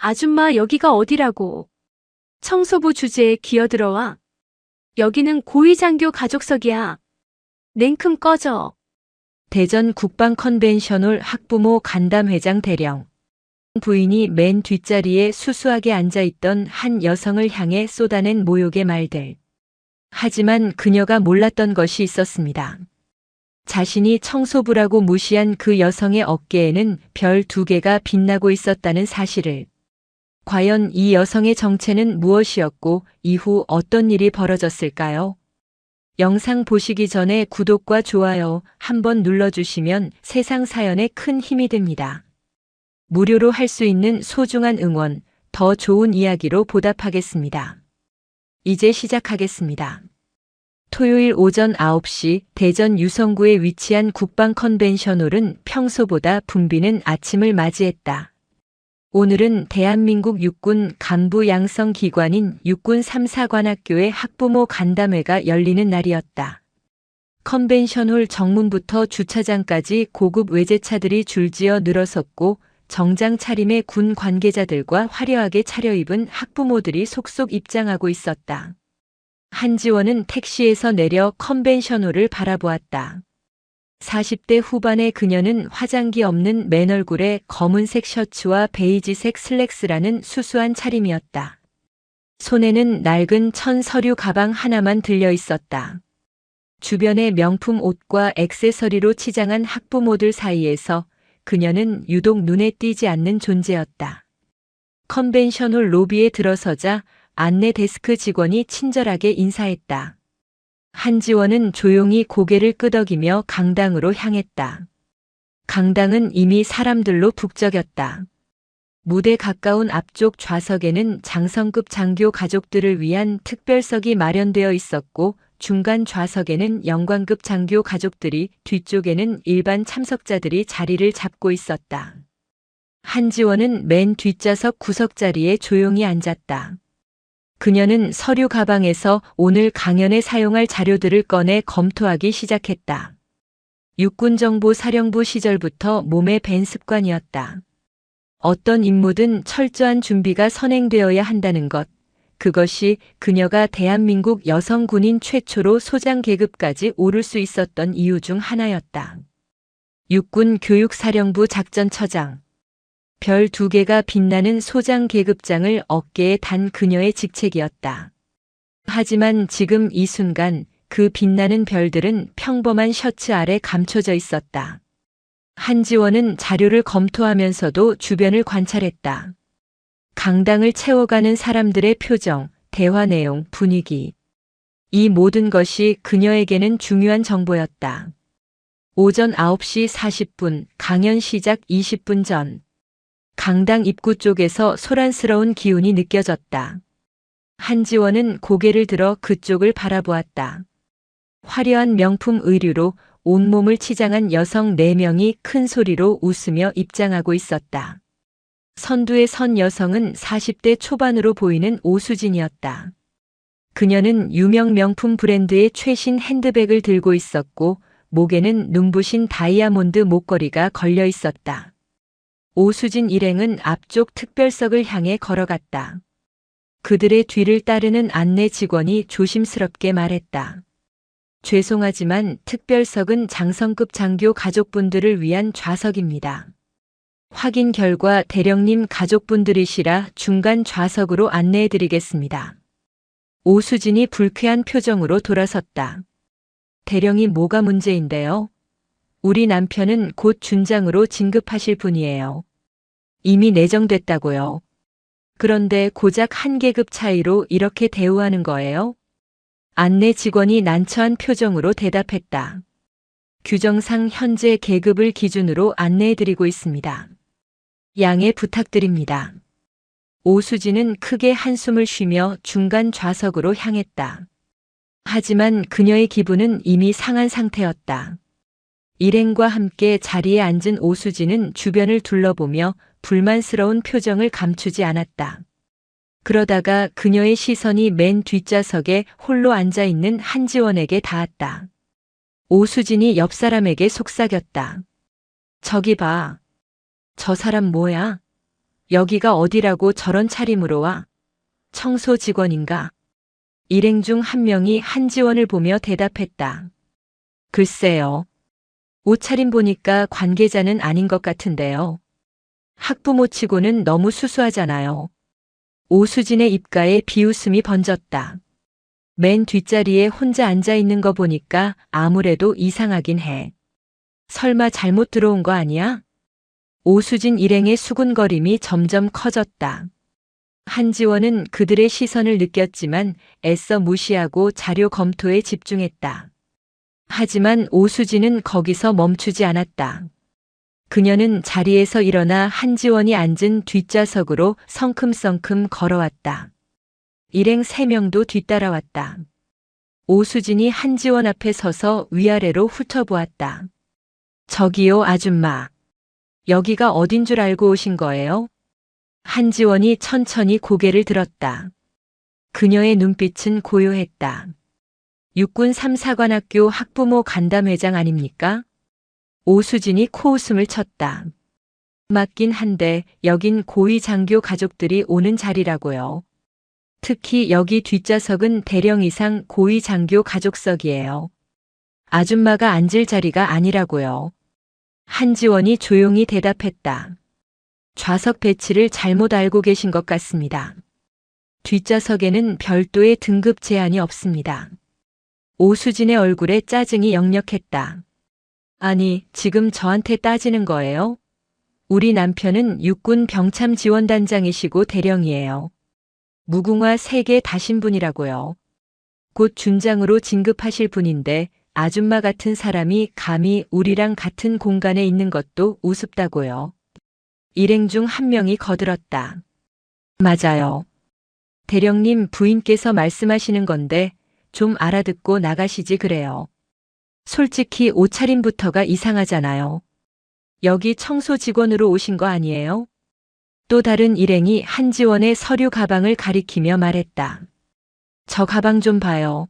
아줌마 여기가 어디라고. 청소부 주제에 기어들어와. 여기는 고위장교 가족석이야. 냉큼 꺼져. 대전 국방 컨벤셔널 학부모 간담회장 대령. 부인이 맨 뒷자리에 수수하게 앉아있던 한 여성을 향해 쏟아낸 모욕의 말들. 하지만 그녀가 몰랐던 것이 있었습니다. 자신이 청소부라고 무시한 그 여성의 어깨에는 별 2개가 빛나고 있었다는 사실을. 과연 이 여성의 정체는 무엇이었고 이후 어떤 일이 벌어졌을까요? 영상 보시기 전에 구독과 좋아요 한번 눌러주시면 세상 사연에 큰 힘이 됩니다. 무료로 할 수 있는 소중한 응원, 더 좋은 이야기로 보답하겠습니다. 이제 시작하겠습니다. 토요일 오전 9시 대전 유성구에 위치한 국방 컨벤셔널은 평소보다 붐비는 아침을 맞이했다. 오늘은 대한민국 육군 간부 양성 기관인 육군 3사관학교의 학부모 간담회가 열리는 날이었다. 컨벤션홀 정문부터 주차장까지 고급 외제차들이 줄지어 늘어섰고 정장 차림의 군 관계자들과 화려하게 차려입은 학부모들이 속속 입장하고 있었다. 한지원은 택시에서 내려 컨벤션홀을 바라보았다. 40대 후반의 그녀는 화장기 없는 맨 얼굴에 검은색 셔츠와 베이지색 슬랙스라는 수수한 차림이었다. 손에는 낡은 천 서류 가방 하나만 들려 있었다. 주변의 명품 옷과 액세서리로 치장한 학부모들 사이에서 그녀는 유독 눈에 띄지 않는 존재였다. 컨벤션홀 로비에 들어서자 안내 데스크 직원이 친절하게 인사했다. 한지원은 조용히 고개를 끄덕이며 강당으로 향했다. 강당은 이미 사람들로 북적였다. 무대 가까운 앞쪽 좌석에는 장성급 장교 가족들을 위한 특별석이 마련되어 있었고 중간 좌석에는 영관급 장교 가족들이, 뒤쪽에는 일반 참석자들이 자리를 잡고 있었다. 한지원은 맨 뒷좌석 구석자리에 조용히 앉았다. 그녀는 서류 가방에서 오늘 강연에 사용할 자료들을 꺼내 검토하기 시작했다. 육군정보사령부 시절부터 몸에 밴 습관이었다. 어떤 임무든 철저한 준비가 선행되어야 한다는 것, 그것이 그녀가 대한민국 여성 군인 최초로 소장 계급까지 오를 수 있었던 이유 중 하나였다. 육군 교육사령부 작전처장. 별 2개가 빛나는 소장 계급장을 어깨에 단 그녀의 직책이었다. 하지만 지금 이 순간 그 빛나는 별들은 평범한 셔츠 아래 감춰져 있었다. 한지원은 자료를 검토하면서도 주변을 관찰했다. 강당을 채워가는 사람들의 표정, 대화 내용, 분위기. 이 모든 것이 그녀에게는 중요한 정보였다. 오전 9시 40분, 강연 시작 20분 전. 강당 입구 쪽에서 소란스러운 기운이 느껴졌다. 한지원은 고개를 들어 그쪽을 바라보았다. 화려한 명품 의류로 온몸을 치장한 여성 4명이 큰 소리로 웃으며 입장하고 있었다. 선두에 선 여성은 40대 초반으로 보이는 오수진이었다. 그녀는 유명 명품 브랜드의 최신 핸드백을 들고 있었고 목에는 눈부신 다이아몬드 목걸이가 걸려 있었다. 오수진 일행은 앞쪽 특별석을 향해 걸어갔다. 그들의 뒤를 따르는 안내 직원이 조심스럽게 말했다. 죄송하지만 특별석은 장성급 장교 가족분들을 위한 좌석입니다. 확인 결과 대령님 가족분들이시라 중간 좌석으로 안내해드리겠습니다. 오수진이 불쾌한 표정으로 돌아섰다. 대령이 뭐가 문제인데요? 우리 남편은 곧 준장으로 진급하실 분이에요. 이미 내정됐다고요. 그런데 고작 한 계급 차이로 이렇게 대우하는 거예요? 안내 직원이 난처한 표정으로 대답했다. 규정상 현재 계급을 기준으로 안내해드리고 있습니다. 양해 부탁드립니다. 오수진은 크게 한숨을 쉬며 중간 좌석으로 향했다. 하지만 그녀의 기분은 이미 상한 상태였다. 일행과 함께 자리에 앉은 오수진은 주변을 둘러보며 불만스러운 표정을 감추지 않았다. 그러다가 그녀의 시선이 맨 뒷좌석에 홀로 앉아있는 한지원에게 닿았다. 오수진이 옆 사람에게 속삭였다. 저기 봐. 저 사람 뭐야? 여기가 어디라고 저런 차림으로 와? 청소 직원인가? 일행 중 한 명이 한지원을 보며 대답했다. 글쎄요. 옷차림 보니까 관계자는 아닌 것 같은데요. 학부모치고는 너무 수수하잖아요. 오수진의 입가에 비웃음이 번졌다. 맨 뒷자리에 혼자 앉아 있는 거 보니까 아무래도 이상하긴 해. 설마 잘못 들어온 거 아니야? 오수진 일행의 수군거림이 점점 커졌다. 한지원은 그들의 시선을 느꼈지만 애써 무시하고 자료 검토에 집중했다. 하지만 오수진은 거기서 멈추지 않았다. 그녀는 자리에서 일어나 한지원이 앉은 뒷좌석으로 성큼성큼 걸어왔다. 일행 3명도 뒤따라왔다. 오수진이 한지원 앞에 서서 위아래로 훑어보았다. 저기요, 아줌마. 여기가 어딘 줄 알고 오신 거예요? 한지원이 천천히 고개를 들었다. 그녀의 눈빛은 고요했다. 육군 3사관학교 학부모 간담회장 아닙니까? 오수진이 코웃음을 쳤다. 맞긴 한데 여긴 고위 장교 가족들이 오는 자리라고요. 특히 여기 뒷좌석은 대령 이상 고위 장교 가족석이에요. 아줌마가 앉을 자리가 아니라고요. 한지원이 조용히 대답했다. 좌석 배치를 잘못 알고 계신 것 같습니다. 뒷좌석에는 별도의 등급 제한이 없습니다. 오수진의 얼굴에 짜증이 역력했다. 아니, 지금 저한테 따지는 거예요? 우리 남편은 육군 병참 지원단장이시고 대령이에요. 무궁화 3개 다신 분이라고요. 곧 준장으로 진급하실 분인데 아줌마 같은 사람이 감히 우리랑 같은 공간에 있는 것도 우습다고요. 일행 중 한 명이 거들었다. 맞아요. 대령님 부인께서 말씀하시는 건데 좀 알아듣고 나가시지 그래요. 솔직히 옷차림부터가 이상하잖아요. 여기 청소 직원으로 오신 거 아니에요? 또 다른 일행이 한지원의 서류 가방을 가리키며 말했다. 저 가방 좀 봐요.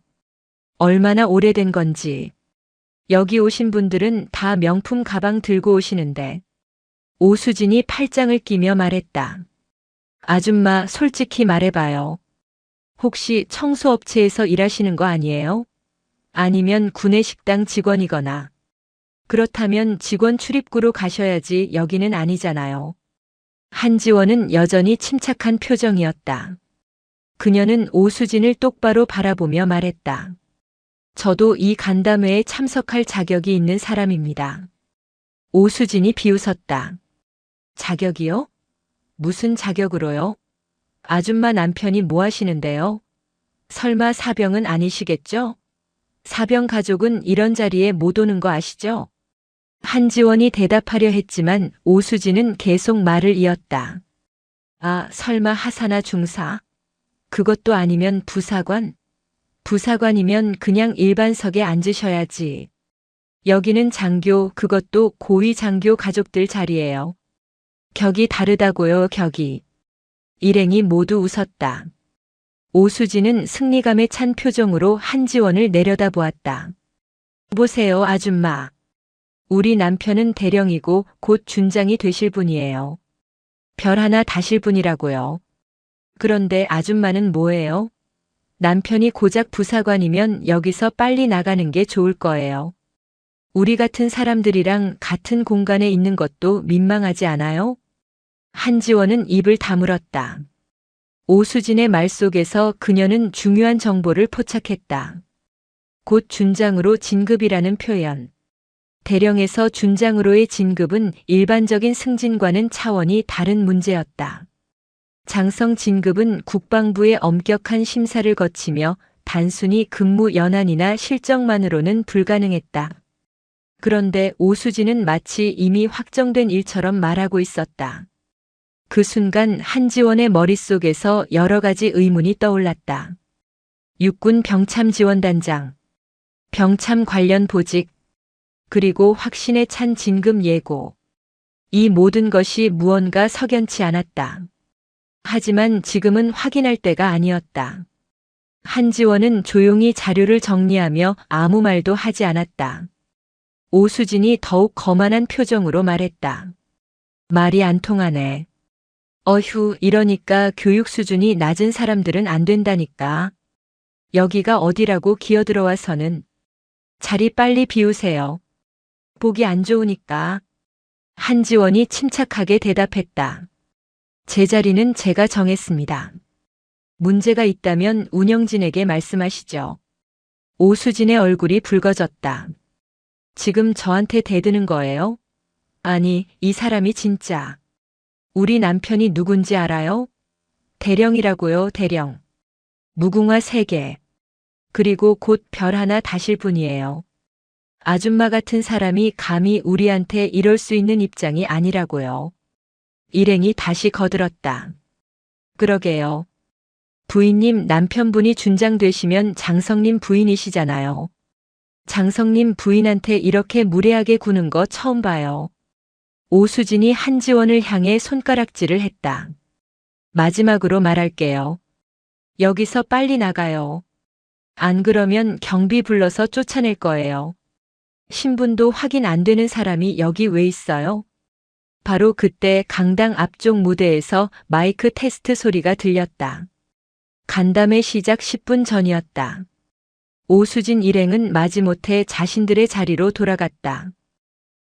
얼마나 오래된 건지. 여기 오신 분들은 다 명품 가방 들고 오시는데. 오수진이 팔짱을 끼며 말했다. 아줌마 솔직히 말해봐요. 혹시 청소업체에서 일하시는 거 아니에요? 아니면 구내식당 직원이거나. 그렇다면 직원 출입구로 가셔야지 여기는 아니잖아요. 한지원은 여전히 침착한 표정이었다. 그녀는 오수진을 똑바로 바라보며 말했다. 저도 이 간담회에 참석할 자격이 있는 사람입니다. 오수진이 비웃었다. 자격이요? 무슨 자격으로요? 아줌마 남편이 뭐 하시는데요? 설마 사병은 아니시겠죠? 사병 가족은 이런 자리에 못 오는 거 아시죠? 한지원이 대답하려 했지만 오수진은 계속 말을 이었다. 아, 설마 하사나 중사? 그것도 아니면 부사관? 부사관이면 그냥 일반석에 앉으셔야지. 여기는 장교, 그것도 고위 장교 가족들 자리예요. 격이 다르다고요, 격이. 일행이 모두 웃었다. 오수진은 승리감에 찬 표정으로 한지원을 내려다보았다. 보세요, 아줌마. 우리 남편은 대령이고 곧 준장이 되실 분이에요. 별 하나 다실 분이라고요. 그런데 아줌마는 뭐예요? 남편이 고작 부사관이면 여기서 빨리 나가는 게 좋을 거예요. 우리 같은 사람들이랑 같은 공간에 있는 것도 민망하지 않아요? 한지원은 입을 다물었다. 오수진의 말 속에서 그녀는 중요한 정보를 포착했다. 곧 준장으로 진급이라는 표현. 대령에서 준장으로의 진급은 일반적인 승진과는 차원이 다른 문제였다. 장성 진급은 국방부의 엄격한 심사를 거치며 단순히 근무 연한이나 실적만으로는 불가능했다. 그런데 오수진은 마치 이미 확정된 일처럼 말하고 있었다. 그 순간 한지원의 머릿속에서 여러 가지 의문이 떠올랐다. 육군 병참 지원단장, 병참 관련 보직, 그리고 확신에 찬 진급 예고. 이 모든 것이 무언가 석연치 않았다. 하지만 지금은 확인할 때가 아니었다. 한지원은 조용히 자료를 정리하며 아무 말도 하지 않았다. 오수진이 더욱 거만한 표정으로 말했다. 말이 안 통하네. 어휴, 이러니까 교육 수준이 낮은 사람들은 안 된다니까. 여기가 어디라고 기어들어와서는. 자리 빨리 비우세요. 보기 안 좋으니까. 한지원이 침착하게 대답했다. 제 자리는 제가 정했습니다. 문제가 있다면 운영진에게 말씀하시죠. 오수진의 얼굴이 붉어졌다. 지금 저한테 대드는 거예요? 아니, 이 사람이 진짜. 우리 남편이 누군지 알아요? 대령이라고요, 대령. 무궁화 3개. 그리고 곧 별 하나 다실 뿐이에요. 아줌마 같은 사람이 감히 우리한테 이럴 수 있는 입장이 아니라고요. 일행이 다시 거들었다. 그러게요. 부인님 남편분이 준장되시면 장성님 부인이시잖아요. 장성님 부인한테 이렇게 무례하게 구는 거 처음 봐요. 오수진이 한지원을 향해 손가락질을 했다. 마지막으로 말할게요. 여기서 빨리 나가요. 안 그러면 경비 불러서 쫓아낼 거예요. 신분도 확인 안 되는 사람이 여기 왜 있어요? 바로 그때 강당 앞쪽 무대에서 마이크 테스트 소리가 들렸다. 간담회 시작 10분 전이었다. 오수진 일행은 마지못해 자신들의 자리로 돌아갔다.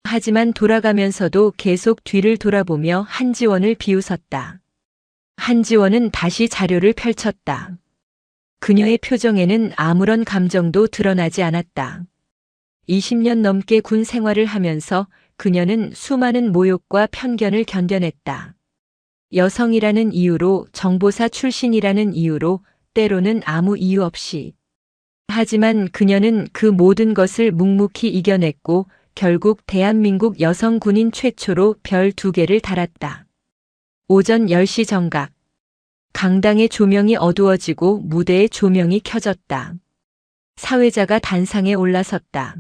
하지만 돌아가면서도 계속 뒤를 돌아보며 한지원을 비웃었다. 한지원은 다시 자료를 펼쳤다. 그녀의 표정에는 아무런 감정도 드러나지 않았다. 20년 넘게 군 생활을 하면서 그녀는 수많은 모욕과 편견을 견뎌냈다. 여성이라는 이유로, 정보사 출신이라는 이유로, 때로는 아무 이유 없이. 하지만 그녀는 그 모든 것을 묵묵히 이겨냈고 결국 대한민국 여성 군인 최초로 별 2개를 달았다. 오전 10시 정각. 강당의 조명이 어두워지고 무대의 조명이 켜졌다. 사회자가 단상에 올라섰다.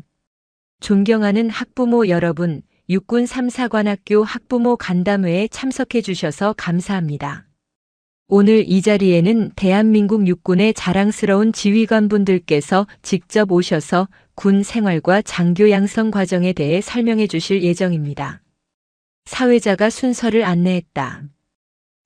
존경하는 학부모 여러분, 육군 3사관학교 학부모 간담회에 참석해 주셔서 감사합니다. 오늘 이 자리에는 대한민국 육군의 자랑스러운 지휘관분들께서 직접 오셔서 군 생활과 장교 양성 과정에 대해 설명해 주실 예정입니다. 사회자가 순서를 안내했다.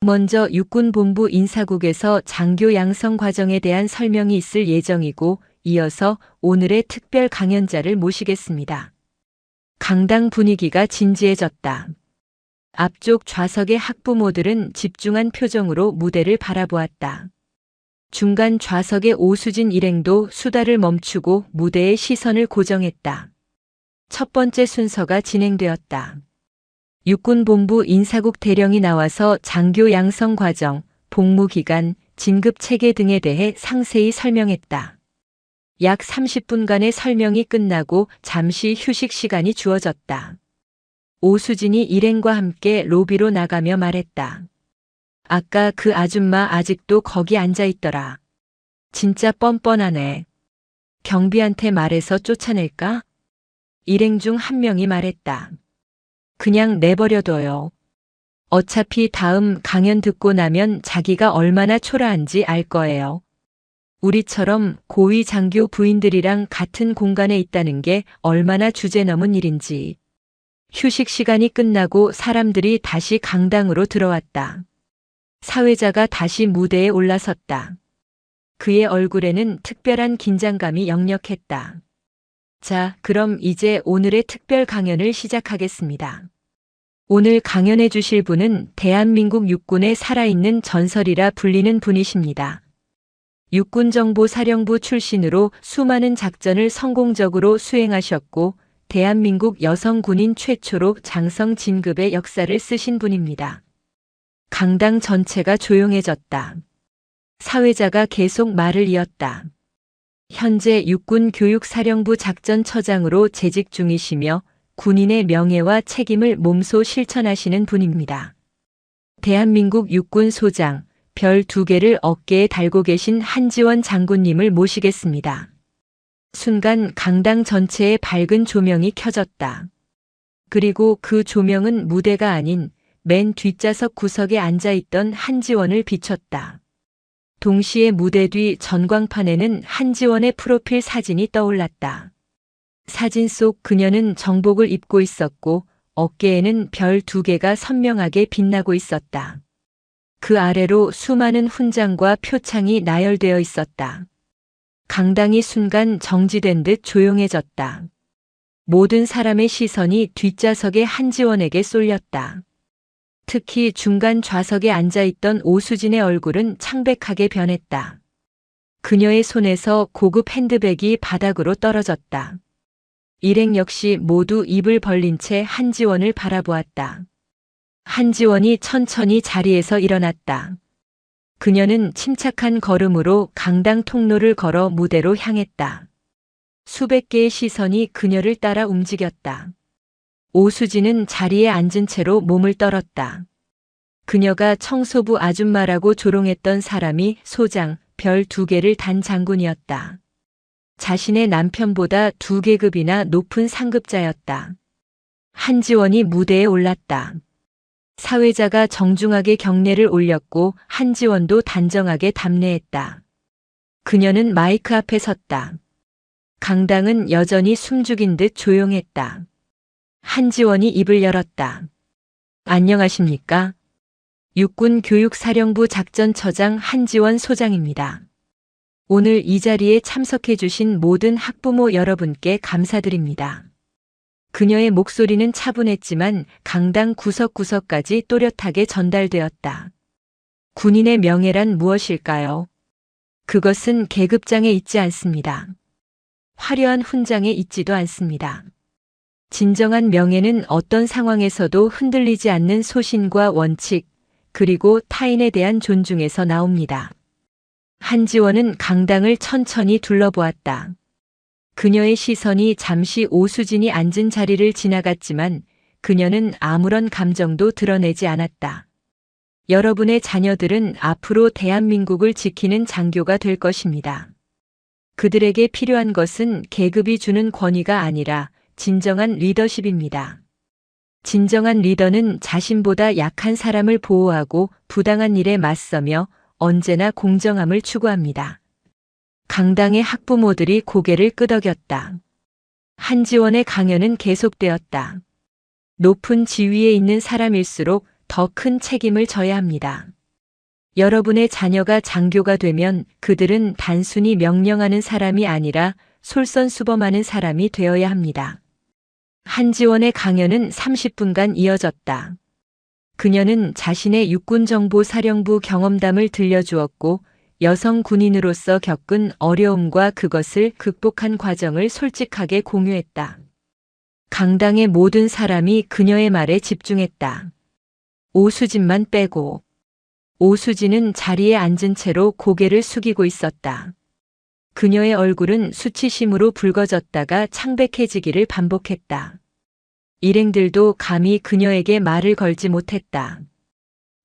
먼저 육군본부 인사국에서 장교 양성 과정에 대한 설명이 있을 예정이고 이어서 오늘의 특별 강연자를 모시겠습니다. 강당 분위기가 진지해졌다. 앞쪽 좌석의 학부모들은 집중한 표정으로 무대를 바라보았다. 중간 좌석의 오수진 일행도 수다를 멈추고 무대에 시선을 고정했다. 첫 번째 순서가 진행되었다. 육군본부 인사국 대령이 나와서 장교 양성 과정, 복무 기간, 진급 체계 등에 대해 상세히 설명했다. 약 30분간의 설명이 끝나고 잠시 휴식 시간이 주어졌다. 오수진이 일행과 함께 로비로 나가며 말했다. 아까 그 아줌마 아직도 거기 앉아 있더라. 진짜 뻔뻔하네. 경비한테 말해서 쫓아낼까? 일행 중 한 명이 말했다. 그냥 내버려둬요. 어차피 다음 강연 듣고 나면 자기가 얼마나 초라한지 알 거예요. 우리처럼 고위 장교 부인들이랑 같은 공간에 있다는 게 얼마나 주제넘은 일인지. 휴식 시간이 끝나고 사람들이 다시 강당으로 들어왔다. 사회자가 다시 무대에 올라섰다. 그의 얼굴에는 특별한 긴장감이 역력했다. 자, 그럼 이제 오늘의 특별 강연을 시작하겠습니다. 오늘 강연해 주실 분은 대한민국 육군의 살아있는 전설이라 불리는 분이십니다. 육군정보사령부 출신으로 수많은 작전을 성공적으로 수행하셨고 대한민국 여성 군인 최초로 장성 진급의 역사를 쓰신 분입니다. 강당 전체가 조용해졌다. 사회자가 계속 말을 이었다. 현재 육군교육사령부 작전처장으로 재직 중이시며 군인의 명예와 책임을 몸소 실천하시는 분입니다. 대한민국 육군 소장, 별 2개를 어깨에 달고 계신 한지원 장군님을 모시겠습니다. 순간 강당 전체에 밝은 조명이 켜졌다. 그리고 그 조명은 무대가 아닌 맨 뒷좌석 구석에 앉아있던 한지원을 비췄다. 동시에 무대 뒤 전광판에는 한지원의 프로필 사진이 떠올랐다. 사진 속 그녀는 정복을 입고 있었고 어깨에는 별 2개가 선명하게 빛나고 있었다. 그 아래로 수많은 훈장과 표창이 나열되어 있었다. 강당이 순간 정지된 듯 조용해졌다. 모든 사람의 시선이 뒷좌석의 한지원에게 쏠렸다. 특히 중간 좌석에 앉아있던 오수진의 얼굴은 창백하게 변했다. 그녀의 손에서 고급 핸드백이 바닥으로 떨어졌다. 일행 역시 모두 입을 벌린 채 한지원을 바라보았다. 한지원이 천천히 자리에서 일어났다. 그녀는 침착한 걸음으로 강당 통로를 걸어 무대로 향했다. 수백 개의 시선이 그녀를 따라 움직였다. 오수진은 자리에 앉은 채로 몸을 떨었다. 그녀가 청소부 아줌마라고 조롱했던 사람이 소장, 별 2개를 단 장군이었다. 자신의 남편보다 2계급이나 높은 상급자였다. 한지원이 무대에 올랐다. 사회자가 정중하게 경례를 올렸고 한지원도 단정하게 답례했다. 그녀는 마이크 앞에 섰다. 강당은 여전히 숨죽인 듯 조용했다. 한지원이 입을 열었다. 안녕하십니까? 육군교육사령부 작전처장 한지원 소장입니다. 오늘 이 자리에 참석해 주신 모든 학부모 여러분께 감사드립니다. 그녀의 목소리는 차분했지만 강당 구석구석까지 또렷하게 전달되었다. 군인의 명예란 무엇일까요? 그것은 계급장에 있지 않습니다. 화려한 훈장에 있지도 않습니다. 진정한 명예는 어떤 상황에서도 흔들리지 않는 소신과 원칙, 그리고 타인에 대한 존중에서 나옵니다. 한지원은 강당을 천천히 둘러보았다. 그녀의 시선이 잠시 오수진이 앉은 자리를 지나갔지만 그녀는 아무런 감정도 드러내지 않았다. 여러분의 자녀들은 앞으로 대한민국을 지키는 장교가 될 것입니다. 그들에게 필요한 것은 계급이 주는 권위가 아니라 진정한 리더십입니다. 진정한 리더는 자신보다 약한 사람을 보호하고 부당한 일에 맞서며 언제나 공정함을 추구합니다. 강당의 학부모들이 고개를 끄덕였다. 한지원의 강연은 계속되었다. 높은 지위에 있는 사람일수록 더 큰 책임을 져야 합니다. 여러분의 자녀가 장교가 되면 그들은 단순히 명령하는 사람이 아니라 솔선수범하는 사람이 되어야 합니다. 한지원의 강연은 30분간 이어졌다. 그녀는 자신의 육군정보사령부 경험담을 들려주었고 여성 군인으로서 겪은 어려움과 그것을 극복한 과정을 솔직하게 공유했다. 강당의 모든 사람이 그녀의 말에 집중했다. 오수진만 빼고. 오수진은 자리에 앉은 채로 고개를 숙이고 있었다. 그녀의 얼굴은 수치심으로 붉어졌다가 창백해지기를 반복했다. 일행들도 감히 그녀에게 말을 걸지 못했다.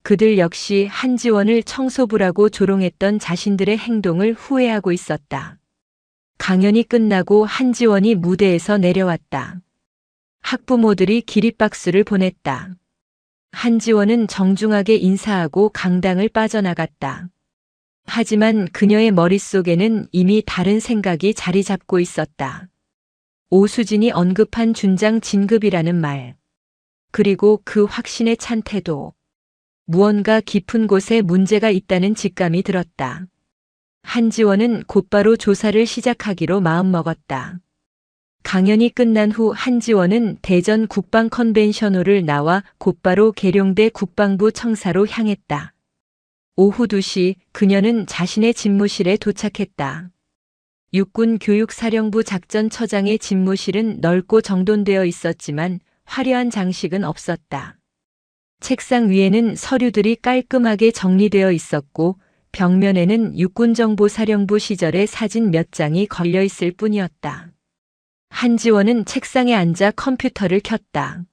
그들 역시 한지원을 청소부라고 조롱했던 자신들의 행동을 후회하고 있었다. 강연이 끝나고 한지원이 무대에서 내려왔다. 학부모들이 기립박수를 보냈다. 한지원은 정중하게 인사하고 강당을 빠져나갔다. 하지만 그녀의 머릿속에는 이미 다른 생각이 자리 잡고 있었다. 오수진이 언급한 준장 진급이라는 말. 그리고 그 확신에 찬 태도. 무언가 깊은 곳에 문제가 있다는 직감이 들었다. 한지원은 곧바로 조사를 시작하기로 마음먹었다. 강연이 끝난 후 한지원은 대전 국방 컨벤션홀을 나와 곧바로 계룡대 국방부 청사로 향했다. 오후 2시 그녀는 자신의 집무실에 도착했다. 육군교육사령부 작전처장의 집무실은 넓고 정돈되어 있었지만 화려한 장식은 없었다. 책상 위에는 서류들이 깔끔하게 정리되어 있었고 벽면에는 육군정보사령부 시절의 사진 몇 장이 걸려 있을 뿐이었다. 한지원은 책상에 앉아 컴퓨터를 켰다.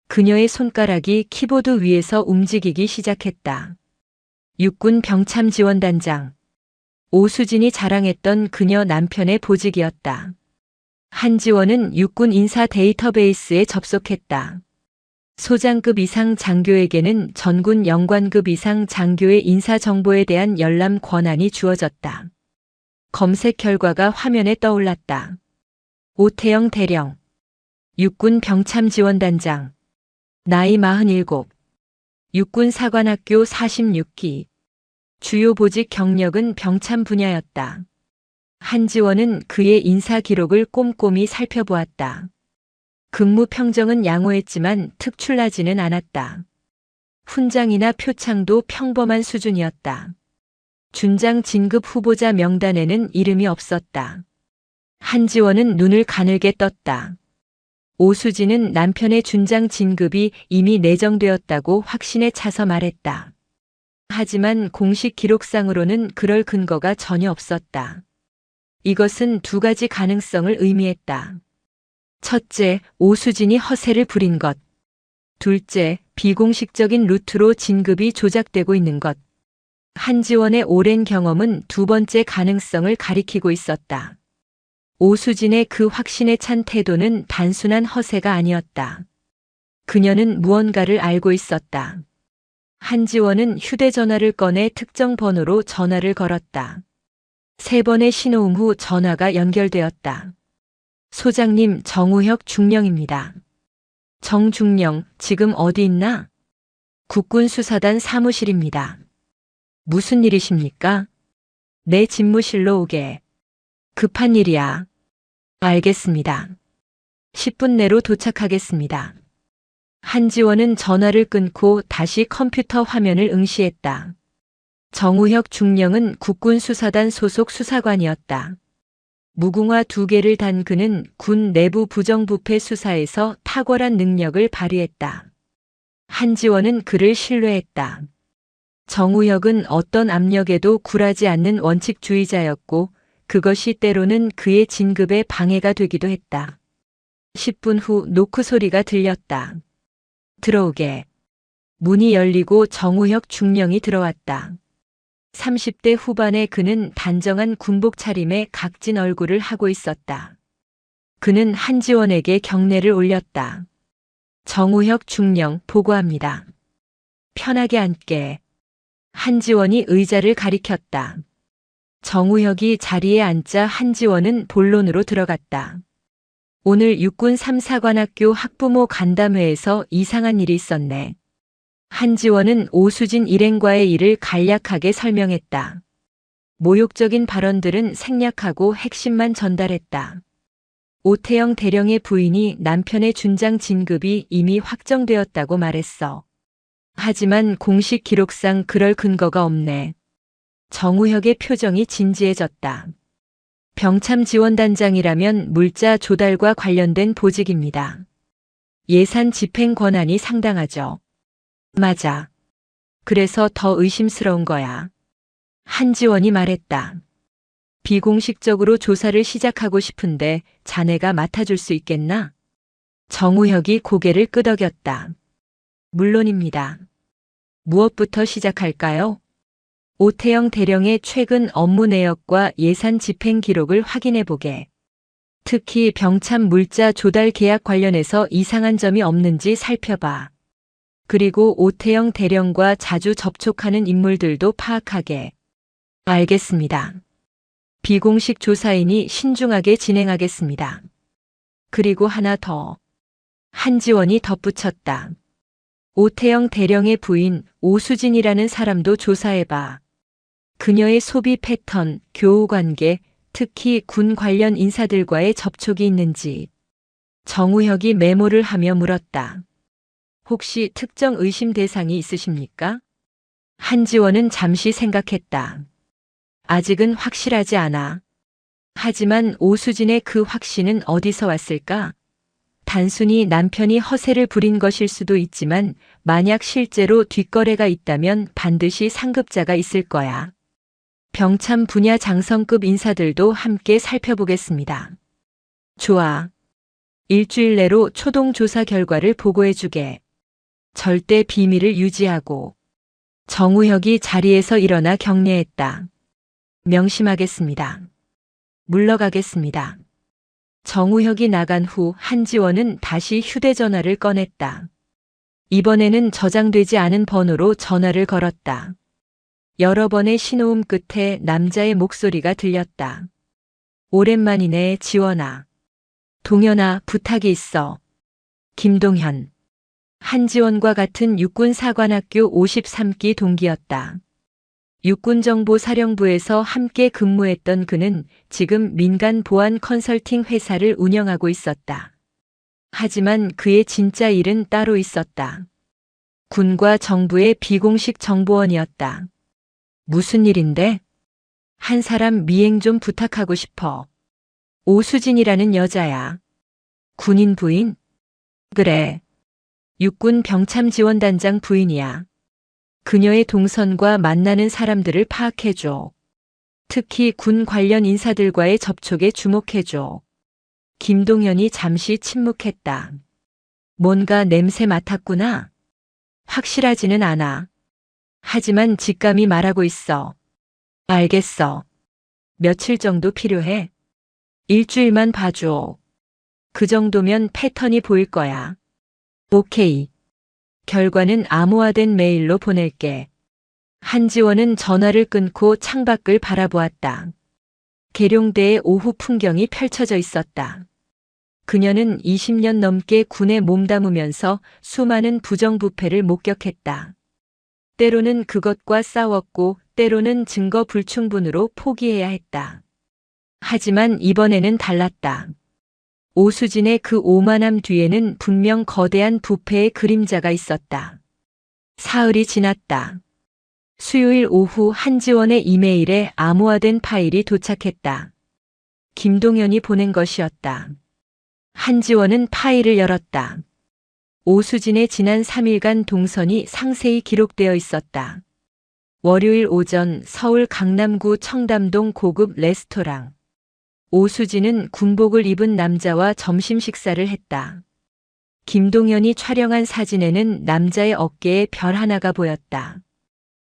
그녀의 손가락이 키보드 위에서 움직이기 시작했다. 육군 병참지원단장. 오수진이 자랑했던 그녀 남편의 보직이었다. 한지원은 육군 인사 데이터베이스에 접속했다. 소장급 이상 장교에게는 전군 영관급 이상 장교의 인사 정보에 대한 열람 권한이 주어졌다. 검색 결과가 화면에 떠올랐다. 오태영 대령. 육군 병참지원단장. 나이 47. 육군사관학교 46기. 주요 보직 경력은 병참 분야였다. 한지원은 그의 인사 기록을 꼼꼼히 살펴보았다. 근무 평정은 양호했지만 특출나지는 않았다. 훈장이나 표창도 평범한 수준이었다. 준장 진급 후보자 명단에는 이름이 없었다. 한지원은 눈을 가늘게 떴다. 오수진은 남편의 준장 진급이 이미 내정되었다고 확신에 차서 말했다. 하지만 공식 기록상으로는 그럴 근거가 전혀 없었다. 이것은 두 가지 가능성을 의미했다. 첫째, 오수진이 허세를 부린 것. 둘째, 비공식적인 루트로 진급이 조작되고 있는 것. 한지원의 오랜 경험은 두 번째 가능성을 가리키고 있었다. 오수진의 그 확신에 찬 태도는 단순한 허세가 아니었다. 그녀는 무언가를 알고 있었다. 한지원은 휴대전화를 꺼내 특정 번호로 전화를 걸었다. 3번의 신호음 후 전화가 연결되었다. 소장님, 정우혁 중령입니다. 정중령, 지금 어디 있나? 국군수사단 사무실입니다. 무슨 일이십니까? 내 집무실로 오게. 급한 일이야. 알겠습니다. 10분 내로 도착하겠습니다. 한지원은 전화를 끊고 다시 컴퓨터 화면을 응시했다. 정우혁 중령은 국군수사단 소속 수사관이었다. 무궁화 2개를 단 그는 군 내부 부정부패 수사에서 탁월한 능력을 발휘했다. 한지원은 그를 신뢰했다. 정우혁은 어떤 압력에도 굴하지 않는 원칙주의자였고 그것이 때로는 그의 진급에 방해가 되기도 했다. 10분 후 노크 소리가 들렸다. 들어오게. 문이 열리고 정우혁 중령이 들어왔다. 30대 후반의 그는 단정한 군복 차림에 각진 얼굴을 하고 있었다. 그는 한지원에게 경례를 올렸다. 정우혁 중령 보고합니다. 편하게 앉게. 한지원이 의자를 가리켰다. 정우혁이 자리에 앉자 한지원은 본론으로 들어갔다. 오늘 육군 3사관학교 학부모 간담회에서 이상한 일이 있었네. 한지원은 오수진 일행과의 일을 간략하게 설명했다. 모욕적인 발언들은 생략하고 핵심만 전달했다. 오태영 대령의 부인이 남편의 준장 진급이 이미 확정되었다고 말했어. 하지만 공식 기록상 그럴 근거가 없네. 정우혁의 표정이 진지해졌다. 병참 지원단장이라면 물자 조달과 관련된 보직입니다. 예산 집행 권한이 상당하죠. 맞아. 그래서 더 의심스러운 거야. 한지원이 말했다. 비공식적으로 조사를 시작하고 싶은데 자네가 맡아줄 수 있겠나? 정우혁이 고개를 끄덕였다. 물론입니다. 무엇부터 시작할까요? 오태영 대령의 최근 업무 내역과 예산 집행 기록을 확인해 보게. 특히 병참 물자 조달 계약 관련해서 이상한 점이 없는지 살펴봐. 그리고 오태영 대령과 자주 접촉하는 인물들도 파악하게. 알겠습니다. 비공식 조사이니 신중하게 진행하겠습니다. 그리고 하나 더. 한지원이 덧붙였다. 오태영 대령의 부인 오수진이라는 사람도 조사해봐. 그녀의 소비 패턴, 교우 관계, 특히 군 관련 인사들과의 접촉이 있는지. 정우혁이 메모를 하며 물었다. 혹시 특정 의심 대상이 있으십니까? 한지원은 잠시 생각했다. 아직은 확실하지 않아. 하지만 오수진의 그 확신은 어디서 왔을까? 단순히 남편이 허세를 부린 것일 수도 있지만 만약 실제로 뒷거래가 있다면 반드시 상급자가 있을 거야. 병참 분야 장성급 인사들도 함께 살펴보겠습니다. 좋아. 일주일 내로 초동 조사 결과를 보고해주게. 절대 비밀을 유지하고. 정우혁이 자리에서 일어나 경례했다. 명심하겠습니다. 물러가겠습니다. 정우혁이 나간 후 한지원은 다시 휴대전화를 꺼냈다. 이번에는 저장되지 않은 번호로 전화를 걸었다. 여러 번의 신호음 끝에 남자의 목소리가 들렸다. 오랜만이네, 지원아. 동현아, 부탁이 있어. 김동현. 한지원과 같은 육군사관학교 53기 동기였다. 육군정보사령부에서 함께 근무했던 그는 지금 민간 보안 컨설팅 회사를 운영하고 있었다. 하지만 그의 진짜 일은 따로 있었다. 군과 정부의 비공식 정보원이었다. 무슨 일인데? 한 사람 미행 좀 부탁하고 싶어. 오수진이라는 여자야. 군인 부인? 그래. 육군 병참지원단장 부인이야. 그녀의 동선과 만나는 사람들을 파악해줘. 특히 군 관련 인사들과의 접촉에 주목해줘. 김동현이 잠시 침묵했다. 뭔가 냄새 맡았구나. 확실하지는 않아. 하지만 직감이 말하고 있어. 알겠어. 며칠 정도 필요해? 일주일만 봐줘. 그 정도면 패턴이 보일 거야. 오케이. 결과는 암호화된 메일로 보낼게. 한지원은 전화를 끊고 창밖을 바라보았다. 계룡대의 오후 풍경이 펼쳐져 있었다. 그녀는 20년 넘게 군에 몸담으면서 수많은 부정부패를 목격했다. 때로는 그것과 싸웠고 때로는 증거 불충분으로 포기해야 했다. 하지만 이번에는 달랐다. 오수진의 그 오만함 뒤에는 분명 거대한 부패의 그림자가 있었다. 사흘이 지났다. 수요일 오후 한지원의 이메일에 암호화된 파일이 도착했다. 김동현이 보낸 것이었다. 한지원은 파일을 열었다. 오수진의 지난 3일간 동선이 상세히 기록되어 있었다. 월요일 오전 서울 강남구 청담동 고급 레스토랑. 오수진은 군복을 입은 남자와 점심 식사를 했다. 김동현이 촬영한 사진에는 남자의 어깨에 별 하나가 보였다.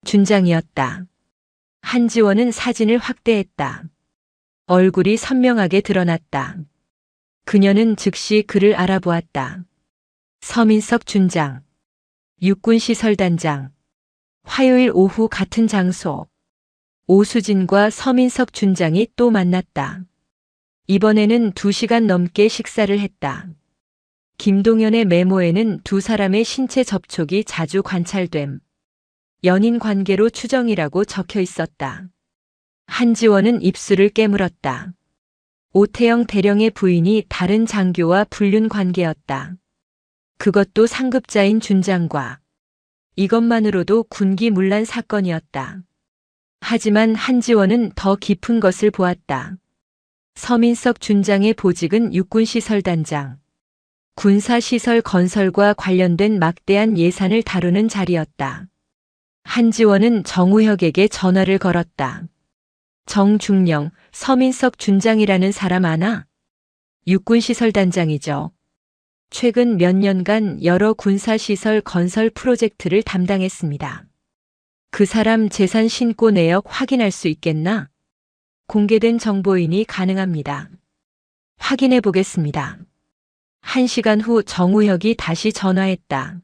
준장이었다. 한지원은 사진을 확대했다. 얼굴이 선명하게 드러났다. 그녀는 즉시 그를 알아보았다. 서민석 준장, 육군시설단장. 화요일 오후 같은 장소. 오수진과 서민석 준장이 또 만났다. 이번에는 2시간 넘게 식사를 했다. 김동현의 메모에는 두 사람의 신체 접촉이 자주 관찰됨. 연인 관계로 추정이라고 적혀 있었다. 한지원은 입술을 깨물었다. 오태영 대령의 부인이 다른 장교와 불륜 관계였다. 그것도 상급자인 준장과. 이것만으로도 군기문란 사건이었다. 하지만 한지원은 더 깊은 것을 보았다. 서민석 준장의 보직은 육군시설단장. 군사시설 건설과 관련된 막대한 예산을 다루는 자리였다. 한지원은 정우혁에게 전화를 걸었다. 정중령, 서민석 준장이라는 사람 아나? 육군시설단장이죠. 최근 몇 년간 여러 군사시설 건설 프로젝트를 담당했습니다. 그 사람 재산 신고 내역 확인할 수 있겠나? 공개된 정보이니 가능합니다. 확인해 보겠습니다. 1시간 후 정우혁이 다시 전화했다.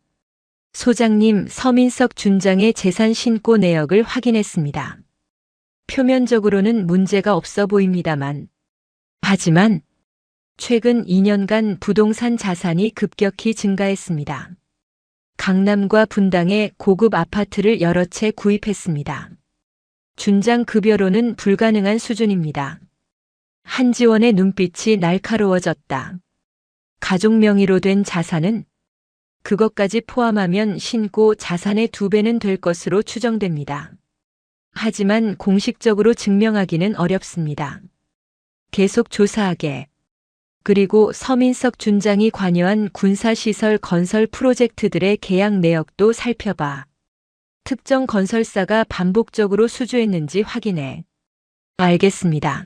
소장님, 서민석 준장의 재산 신고 내역을 확인했습니다. 표면적으로는 문제가 없어 보입니다만. 하지만 최근 2년간 부동산 자산이 급격히 증가했습니다. 강남과 분당에 고급 아파트를 여러 채 구입했습니다. 준장 급여로는 불가능한 수준입니다. 한지원의 눈빛이 날카로워졌다. 가족 명의로 된 자산은 그것까지 포함하면 신고 자산의 2배는 될 것으로 추정됩니다. 하지만 공식적으로 증명하기는 어렵습니다. 계속 조사하게. 그리고 서민석 준장이 관여한 군사시설 건설 프로젝트들의 계약 내역도 살펴봐. 특정 건설사가 반복적으로 수주했는지 확인해. 알겠습니다.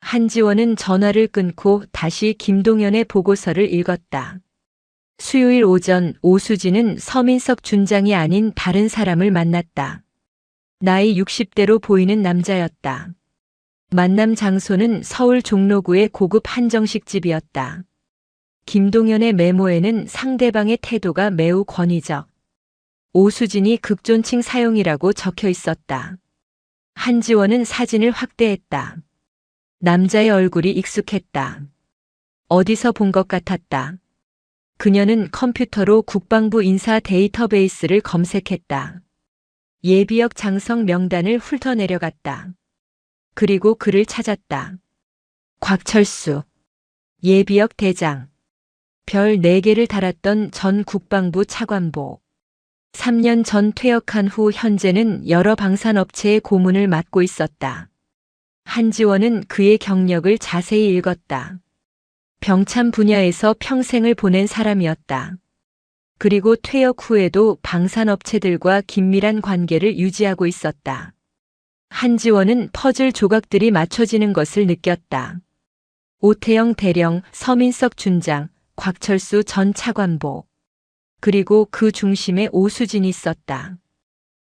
한지원은 전화를 끊고 다시 김동현의 보고서를 읽었다. 수요일 오전 오수진은 서민석 준장이 아닌 다른 사람을 만났다. 나이 60대로 보이는 남자였다. 만남 장소는 서울 종로구의 고급 한정식집이었다. 김동현의 메모에는 상대방의 태도가 매우 권위적. 오수진이 극존칭 사용이라고 적혀 있었다. 한지원은 사진을 확대했다. 남자의 얼굴이 익숙했다. 어디서 본 것 같았다. 그녀는 컴퓨터로 국방부 인사 데이터베이스를 검색했다. 예비역 장성 명단을 훑어내려갔다. 그리고 그를 찾았다. 곽철수. 예비역 대장. 별 4개를 달았던 전 국방부 차관보. 3년 전 퇴역한 후 현재는 여러 방산업체의 고문을 맡고 있었다. 한지원은 그의 경력을 자세히 읽었다. 병참 분야에서 평생을 보낸 사람이었다. 그리고 퇴역 후에도 방산업체들과 긴밀한 관계를 유지하고 있었다. 한지원은 퍼즐 조각들이 맞춰지는 것을 느꼈다. 오태영 대령, 서민석 준장, 곽철수 전 차관보. 그리고 그 중심에 오수진이 있었다.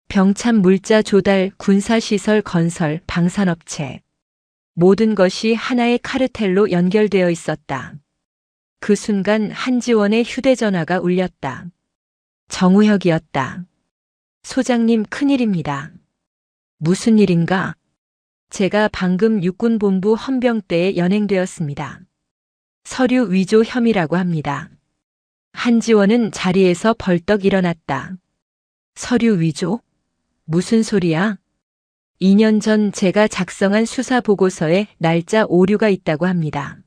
병참 물자 조달, 군사시설 건설, 방산업체. 모든 것이 하나의 카르텔로 연결되어 있었다. 그 순간 한지원의 휴대전화가 울렸다. 정우혁이었다. 소장님, 큰일입니다. 무슨 일인가? 제가 방금 육군본부 헌병대에 연행되었습니다. 서류 위조 혐의라고 합니다. 한지원은 자리에서 벌떡 일어났다. 서류 위조? 무슨 소리야? 2년 전 제가 작성한 수사 보고서에 날짜 오류가 있다고 합니다.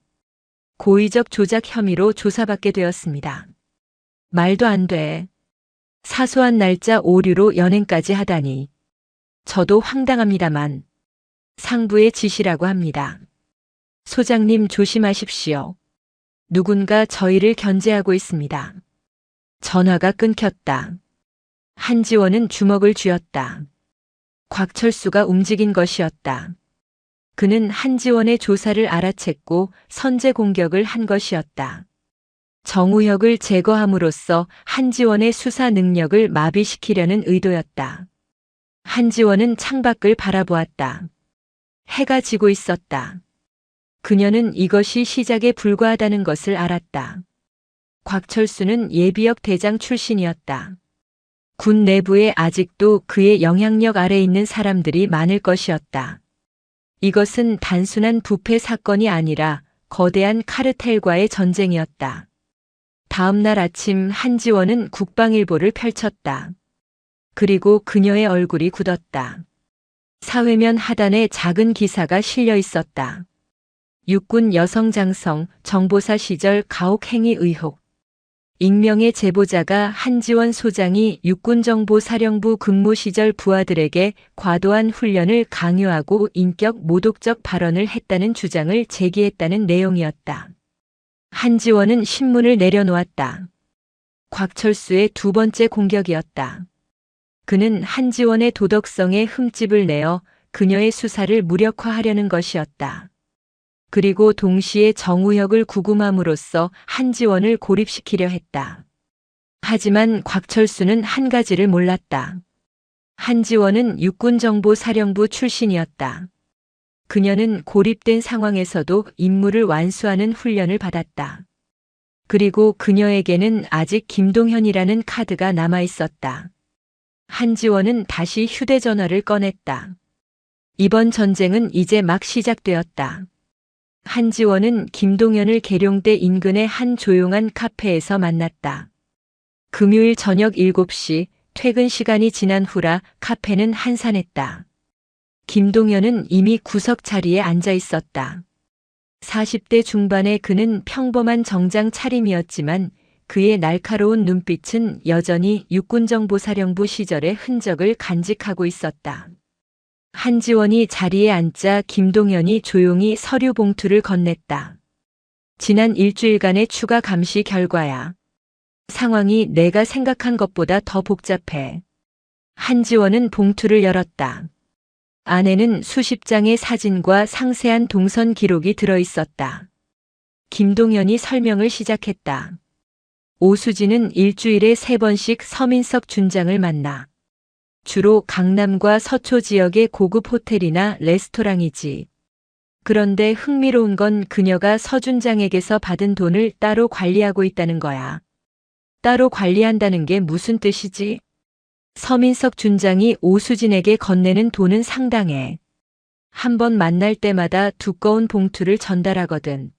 고의적 조작 혐의로 조사받게 되었습니다. 말도 안 돼. 사소한 날짜 오류로 연행까지 하다니. 저도 황당합니다만 상부의 지시라고 합니다. 소장님 조심하십시오. 누군가 저희를 견제하고 있습니다. 전화가 끊겼다. 한지원은 주먹을 쥐었다. 곽철수가 움직인 것이었다. 그는 한지원의 조사를 알아챘고 선제 공격을 한 것이었다. 정우혁을 제거함으로써 한지원의 수사 능력을 마비시키려는 의도였다. 한지원은 창밖을 바라보았다. 해가 지고 있었다. 그녀는 이것이 시작에 불과하다는 것을 알았다. 곽철수는 예비역 대장 출신이었다. 군 내부에 아직도 그의 영향력 아래 있는 사람들이 많을 것이었다. 이것은 단순한 부패 사건이 아니라 거대한 카르텔과의 전쟁이었다. 다음 날 아침 한지원은 국방일보를 펼쳤다. 그리고 그녀의 얼굴이 굳었다. 사회면 하단에 작은 기사가 실려 있었다. 육군 여성 장성, 정보사 시절 가혹행위 의혹. 익명의 제보자가 한지원 소장이 육군정보사령부 근무 시절 부하들에게 과도한 훈련을 강요하고 인격 모독적 발언을 했다는 주장을 제기했다는 내용이었다. 한지원은 신문을 내려놓았다. 곽철수의 두 번째 공격이었다. 그는 한지원의 도덕성에 흠집을 내어 그녀의 수사를 무력화하려는 것이었다. 그리고 동시에 정우혁을 구금함으로써 한지원을 고립시키려 했다. 하지만 곽철수는 한 가지를 몰랐다. 한지원은 육군정보사령부 출신이었다. 그녀는 고립된 상황에서도 임무를 완수하는 훈련을 받았다. 그리고 그녀에게는 아직 김동현이라는 카드가 남아 있었다. 한지원은 다시 휴대전화를 꺼냈다. 이번 전쟁은 이제 막 시작되었다. 한지원은 김동현을 계룡대 인근의 한 조용한 카페에서 만났다. 금요일 저녁 7시 퇴근 시간이 지난 후라 카페는 한산했다. 김동현은 이미 구석 자리에 앉아 있었다. 40대 중반의 그는 평범한 정장 차림이었지만 그의 날카로운 눈빛은 여전히 육군정보사령부 시절의 흔적을 간직하고 있었다. 한지원이 자리에 앉자 김동현이 조용히 서류 봉투를 건넸다. 지난 일주일간의 추가 감시 결과야. 상황이 내가 생각한 것보다 더 복잡해. 한지원은 봉투를 열었다. 안에는 수십 장의 사진과 상세한 동선 기록이 들어 있었다. 김동현이 설명을 시작했다. 오수진은 일주일에 3번씩 서민석 준장을 만나. 주로 강남과 서초 지역의 고급 호텔이나 레스토랑이지. 그런데 흥미로운 건 그녀가 서 준장에게서 받은 돈을 따로 관리하고 있다는 거야. 따로 관리한다는 게 무슨 뜻이지? 서민석 준장이 오수진에게 건네는 돈은 상당해. 한 번 만날 때마다 두꺼운 봉투를 전달하거든.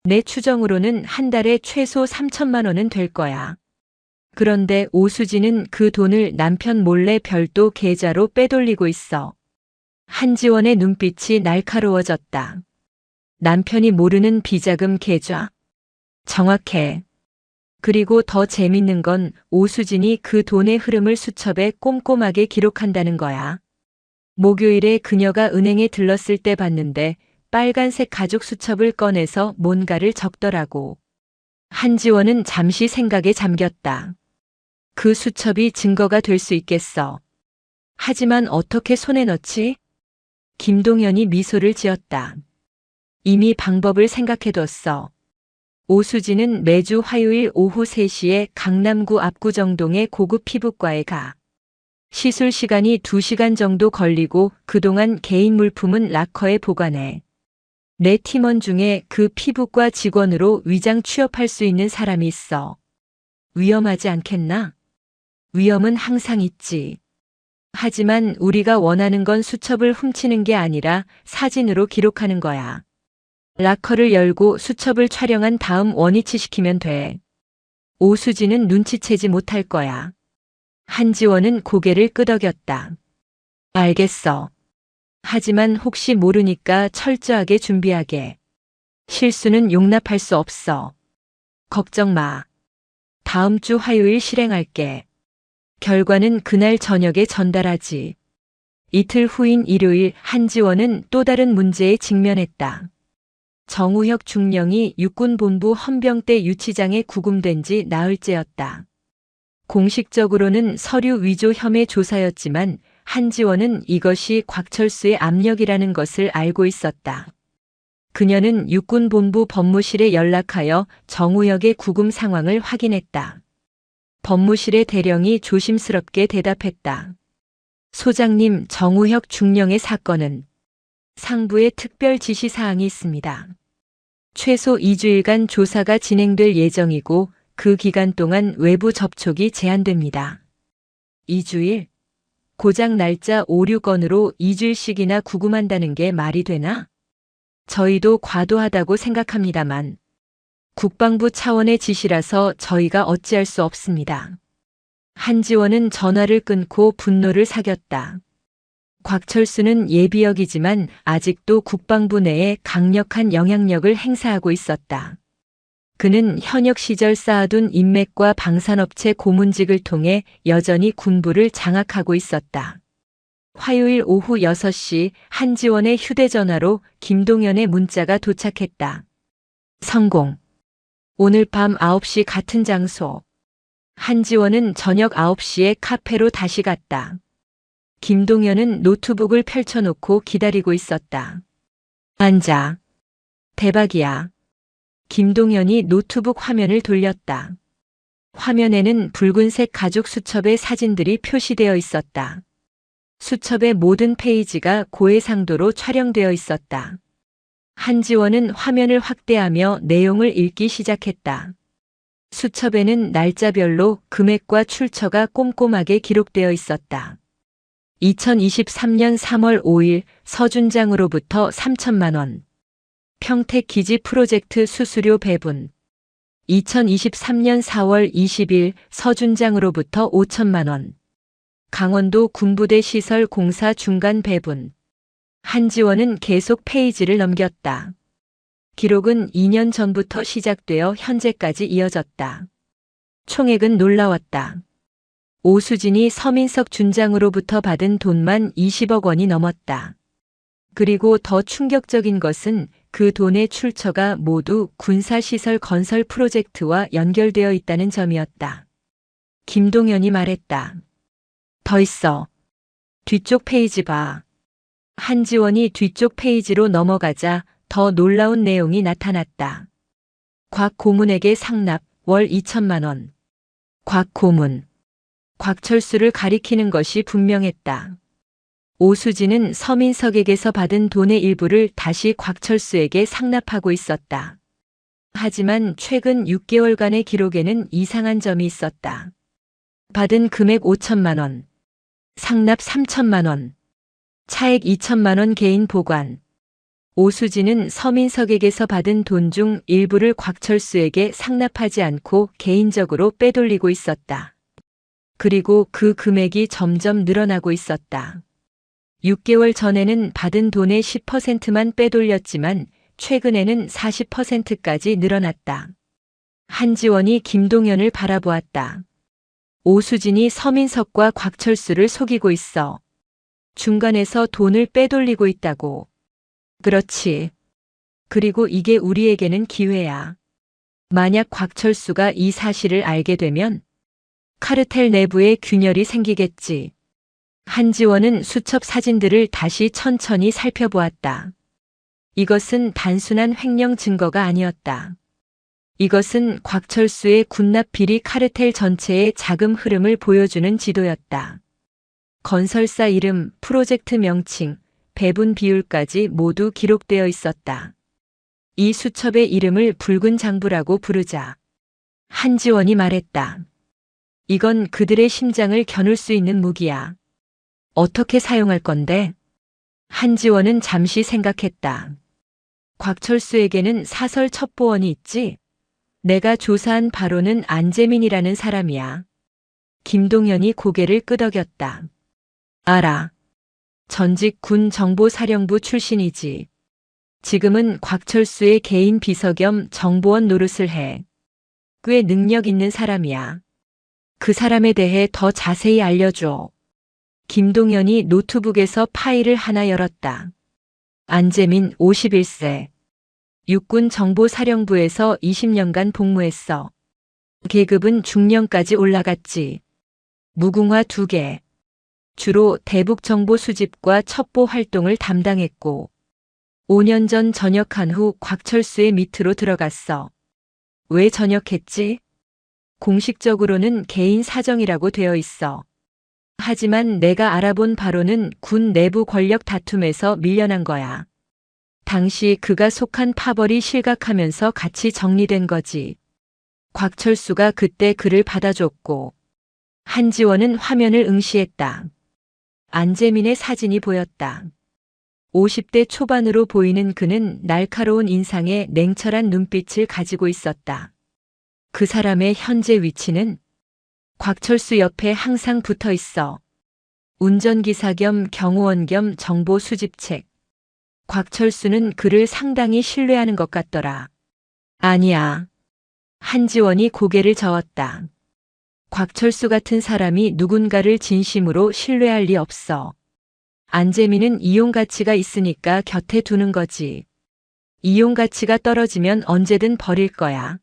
내 추정으로는 한 달에 최소 3천만 원은 될 거야. 그런데 오수진은 그 돈을 남편 몰래 별도 계좌로 빼돌리고 있어. 한지원의 눈빛이 날카로워졌다. 남편이 모르는 비자금 계좌? 정확해. 그리고 더 재밌는 건 오수진이 그 돈의 흐름을 수첩에 꼼꼼하게 기록한다는 거야. 목요일에 그녀가 은행에 들렀을 때 봤는데 빨간색 가죽 수첩을 꺼내서 뭔가를 적더라고. 한지원은 잠시 생각에 잠겼다. 그 수첩이 증거가 될 수 있겠어. 하지만 어떻게 손에 넣지? 김동현이 미소를 지었다. 이미 방법을 생각해뒀어. 오수진은 매주 화요일 오후 3시에 강남구 압구정동의 고급 피부과에 가. 시술 시간이 2시간 정도 걸리고 그동안 개인 물품은 락커에 보관해. 내 팀원 중에 그 피부과 직원으로 위장 취업할 수 있는 사람이 있어. 위험하지 않겠나? 위험은 항상 있지. 하지만 우리가 원하는 건 수첩을 훔치는 게 아니라 사진으로 기록하는 거야. 락커를 열고 수첩을 촬영한 다음 원위치시키면 돼. 오수진은 눈치채지 못할 거야. 한지원은 고개를 끄덕였다. 알겠어. 하지만 혹시 모르니까 철저하게 준비하게. 실수는 용납할 수 없어. 걱정 마. 다음 주 화요일 실행할게. 결과는 그날 저녁에 전달하지. 이틀 후인 일요일 한지원은 또 다른 문제에 직면했다. 정우혁 중령이 육군본부 헌병대 유치장에 구금된 지 나흘째였다. 공식적으로는 서류 위조 혐의 조사였지만 한지원은 이것이 곽철수의 압력이라는 것을 알고 있었다. 그녀는 육군본부 법무실에 연락하여 정우혁의 구금 상황을 확인했다. 법무실의 대령이 조심스럽게 대답했다. 소장님, 정우혁 중령의 사건은 상부의 특별 지시 사항이 있습니다. 최소 2주일간 조사가 진행될 예정이고 그 기간 동안 외부 접촉이 제한됩니다. 2주일? 고작 날짜 5, 6건으로 2주일씩이나 구금한다는 게 말이 되나? 저희도 과도하다고 생각합니다만 국방부 차원의 지시라서 저희가 어찌할 수 없습니다. 한지원은 전화를 끊고 분노를 사겼다. 곽철수는 예비역이지만 아직도 국방부 내에 강력한 영향력을 행사하고 있었다. 그는 현역 시절 쌓아둔 인맥과 방산업체 고문직을 통해 여전히 군부를 장악하고 있었다. 화요일 오후 6시 한지원의 휴대전화로 김동현의 문자가 도착했다. 성공. 오늘 밤 9시 같은 장소. 한지원은 저녁 9시에 카페로 다시 갔다. 김동현은 노트북을 펼쳐놓고 기다리고 있었다. 앉아. 대박이야. 김동현이 노트북 화면을 돌렸다. 화면에는 붉은색 가죽 수첩의 사진들이 표시되어 있었다. 수첩의 모든 페이지가 고해상도로 촬영되어 있었다. 한지원은 화면을 확대하며 내용을 읽기 시작했다. 수첩에는 날짜별로 금액과 출처가 꼼꼼하게 기록되어 있었다. 2023년 3월 5일 서준장으로부터 3천만 원. 평택 기지 프로젝트 수수료 배분. 2023년 4월 20일 서준장으로부터 5천만 원. 강원도 군부대 시설 공사 중간 배분. 한지원은 계속 페이지를 넘겼다. 기록은 2년 전부터 시작되어 현재까지 이어졌다. 총액은 놀라웠다. 오수진이 서민석 준장으로부터 받은 돈만 20억 원이 넘었다. 그리고 더 충격적인 것은 그 돈의 출처가 모두 군사시설 건설 프로젝트와 연결되어 있다는 점이었다. 김동현이 말했다. 더 있어. 뒤쪽 페이지 봐. 한지원이 뒤쪽 페이지로 넘어가자 더 놀라운 내용이 나타났다. 곽 고문에게 상납 월 2천만 원. 곽 고문. 곽철수를 가리키는 것이 분명했다. 오수진은 서민석에게서 받은 돈의 일부를 다시 곽철수에게 상납하고 있었다. 하지만 최근 6개월간의 기록에는 이상한 점이 있었다. 받은 금액 5천만 원. 상납 3천만 원. 차액 2천만 원 개인 보관. 오수진은 서민석에게서 받은 돈 중 일부를 곽철수에게 상납하지 않고 개인적으로 빼돌리고 있었다. 그리고 그 금액이 점점 늘어나고 있었다. 6개월 전에는 받은 돈의 10%만 빼돌렸지만 최근에는 40%까지 늘어났다. 한지원이 김동연을 바라보았다. 오수진이 서민석과 곽철수를 속이고 있어. 중간에서 돈을 빼돌리고 있다고. 그렇지. 그리고 이게 우리에게는 기회야. 만약 곽철수가 이 사실을 알게 되면 카르텔 내부에 균열이 생기겠지. 한지원은 수첩 사진들을 다시 천천히 살펴보았다. 이것은 단순한 횡령 증거가 아니었다. 이것은 곽철수의 군납 비리 카르텔 전체의 자금 흐름을 보여주는 지도였다. 건설사 이름, 프로젝트 명칭, 배분 비율까지 모두 기록되어 있었다. 이 수첩의 이름을 붉은 장부라고 부르자 한지원이 말했다. 이건 그들의 심장을 겨눌 수 있는 무기야. 어떻게 사용할 건데? 한지원은 잠시 생각했다. 곽철수에게는 사설 첩보원이 있지? 내가 조사한 바로는 안재민이라는 사람이야. 김동연이 고개를 끄덕였다. 알아. 전직 군 정보사령부 출신이지. 지금은 곽철수의 개인 비서 겸 정보원 노릇을 해. 꽤 능력 있는 사람이야. 그 사람에 대해 더 자세히 알려줘. 김동연이 노트북에서 파일을 하나 열었다. 안재민 51세. 육군 정보사령부에서 20년간 복무했어. 계급은 중령까지 올라갔지. 무궁화 2개. 주로 대북 정보 수집과 첩보 활동을 담당했고 5년 전 전역한 후 곽철수의 밑으로 들어갔어. 왜 전역했지? 공식적으로는 개인 사정이라고 되어 있어. 하지만 내가 알아본 바로는 군 내부 권력 다툼에서 밀려난 거야. 당시 그가 속한 파벌이 실각하면서 같이 정리된 거지. 곽철수가 그때 그를 받아줬고 한지원은 화면을 응시했다. 안재민의 사진이 보였다. 50대 초반으로 보이는 그는 날카로운 인상에 냉철한 눈빛을 가지고 있었다. 그 사람의 현재 위치는 곽철수 옆에 항상 붙어 있어. 운전기사 겸 경호원 겸 정보 수집책. 곽철수는 그를 상당히 신뢰하는 것 같더라. 아니야. 한지원이 고개를 저었다. 곽철수 같은 사람이 누군가를 진심으로 신뢰할 리 없어. 안재민은 이용 가치가 있으니까 곁에 두는 거지. 이용 가치가 떨어지면 언제든 버릴 거야.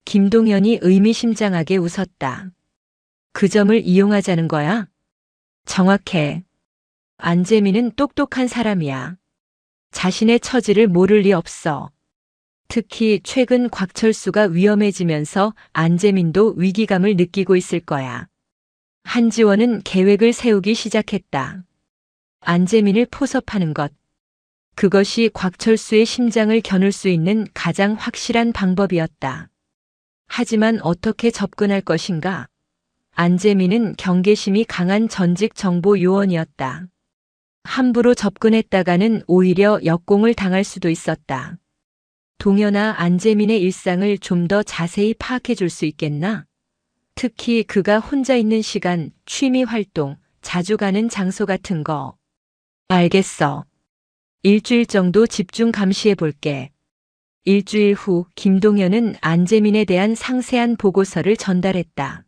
김동연이 의미심장하게 웃었다. 그 점을 이용하자는 거야? 정확해. 안재민은 똑똑한 사람이야. 자신의 처지를 모를 리 없어. 특히 최근 곽철수가 위험해지면서 안재민도 위기감을 느끼고 있을 거야. 한지원은 계획을 세우기 시작했다. 안재민을 포섭하는 것. 그것이 곽철수의 심장을 겨눌 수 있는 가장 확실한 방법이었다. 하지만 어떻게 접근할 것인가? 안재민은 경계심이 강한 전직 정보 요원이었다. 함부로 접근했다가는 오히려 역공을 당할 수도 있었다. 동현아, 안재민의 일상을 좀 더 자세히 파악해 줄 수 있겠나? 특히 그가 혼자 있는 시간, 취미 활동, 자주 가는 장소 같은 거. 알겠어. 일주일 정도 집중 감시해 볼게. 일주일 후 김동현은 안재민에 대한 상세한 보고서를 전달했다.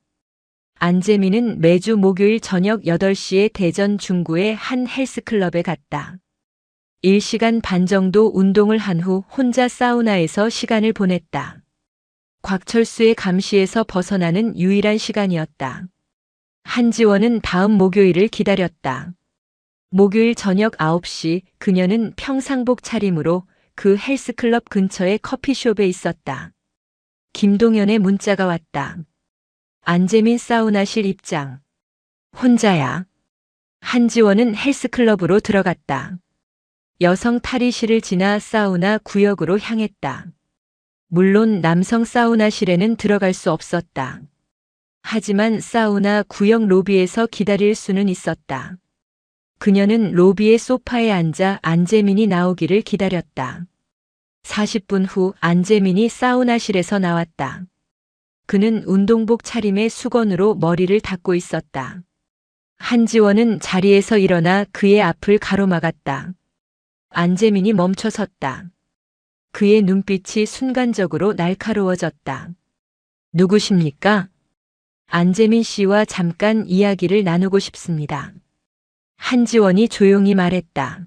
안재민은 매주 목요일 저녁 8시에 대전 중구의 한 헬스클럽에 갔다. 1시간 반 정도 운동을 한 후 혼자 사우나에서 시간을 보냈다. 곽철수의 감시에서 벗어나는 유일한 시간이었다. 한지원은 다음 목요일을 기다렸다. 목요일 저녁 9시 그녀는 평상복 차림으로 그 헬스클럽 근처의 커피숍에 있었다. 김동연의 문자가 왔다. 안재민 사우나실 입장. 혼자야. 한지원은 헬스클럽으로 들어갔다. 여성 탈의실을 지나 사우나 구역으로 향했다. 물론 남성 사우나실에는 들어갈 수 없었다. 하지만 사우나 구역 로비에서 기다릴 수는 있었다. 그녀는 로비의 소파에 앉아 안재민이 나오기를 기다렸다. 40분 후 안재민이 사우나실에서 나왔다. 그는 운동복 차림에 수건으로 머리를 닦고 있었다. 한지원은 자리에서 일어나 그의 앞을 가로막았다. 안재민이 멈춰섰다. 그의 눈빛이 순간적으로 날카로워졌다. 누구십니까? 안재민 씨와 잠깐 이야기를 나누고 싶습니다. 한지원이 조용히 말했다.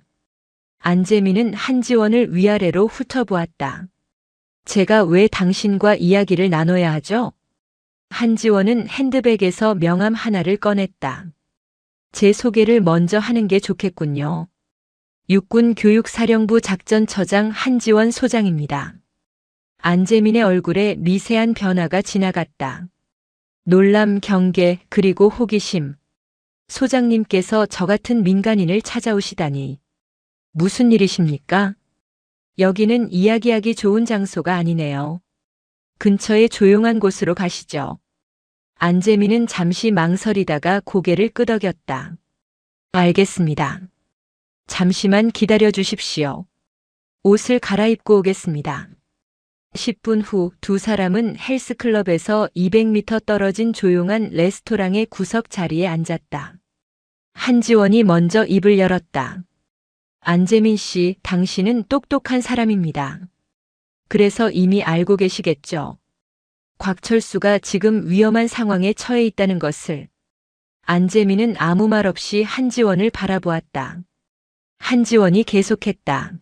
안재민은 한지원을 위아래로 훑어보았다. 제가 왜 당신과 이야기를 나눠야 하죠? 한지원은 핸드백에서 명함 하나를 꺼냈다. 제 소개를 먼저 하는 게 좋겠군요. 육군 교육사령부 작전처장 한지원 소장입니다. 안재민의 얼굴에 미세한 변화가 지나갔다. 놀람, 경계, 그리고 호기심. 소장님께서 저 같은 민간인을 찾아오시다니. 무슨 일이십니까? 여기는 이야기하기 좋은 장소가 아니네요. 근처에 조용한 곳으로 가시죠. 안재민은 잠시 망설이다가 고개를 끄덕였다. 알겠습니다. 잠시만 기다려 주십시오. 옷을 갈아입고 오겠습니다. 10분 후 두 사람은 헬스클럽에서 200m 떨어진 조용한 레스토랑의 구석 자리에 앉았다. 한지원이 먼저 입을 열었다. 안재민 씨, 당신은 똑똑한 사람입니다. 그래서 이미 알고 계시겠죠. 곽철수가 지금 위험한 상황에 처해 있다는 것을. 안재민은 아무 말 없이 한지원을 바라보았다. 한지원이 계속했다.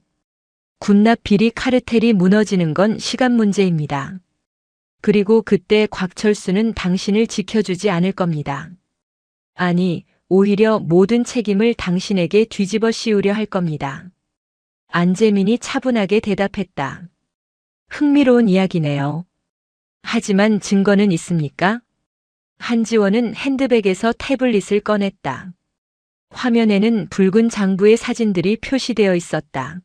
군납 비리 카르텔이 무너지는 건 시간 문제입니다. 그리고 그때 곽철수는 당신을 지켜주지 않을 겁니다. 아니, 오히려 모든 책임을 당신에게 뒤집어 씌우려 할 겁니다. 안재민이 차분하게 대답했다. 흥미로운 이야기네요. 하지만 증거는 있습니까? 한지원은 핸드백에서 태블릿을 꺼냈다. 화면에는 붉은 장부의 사진들이 표시되어 있었다.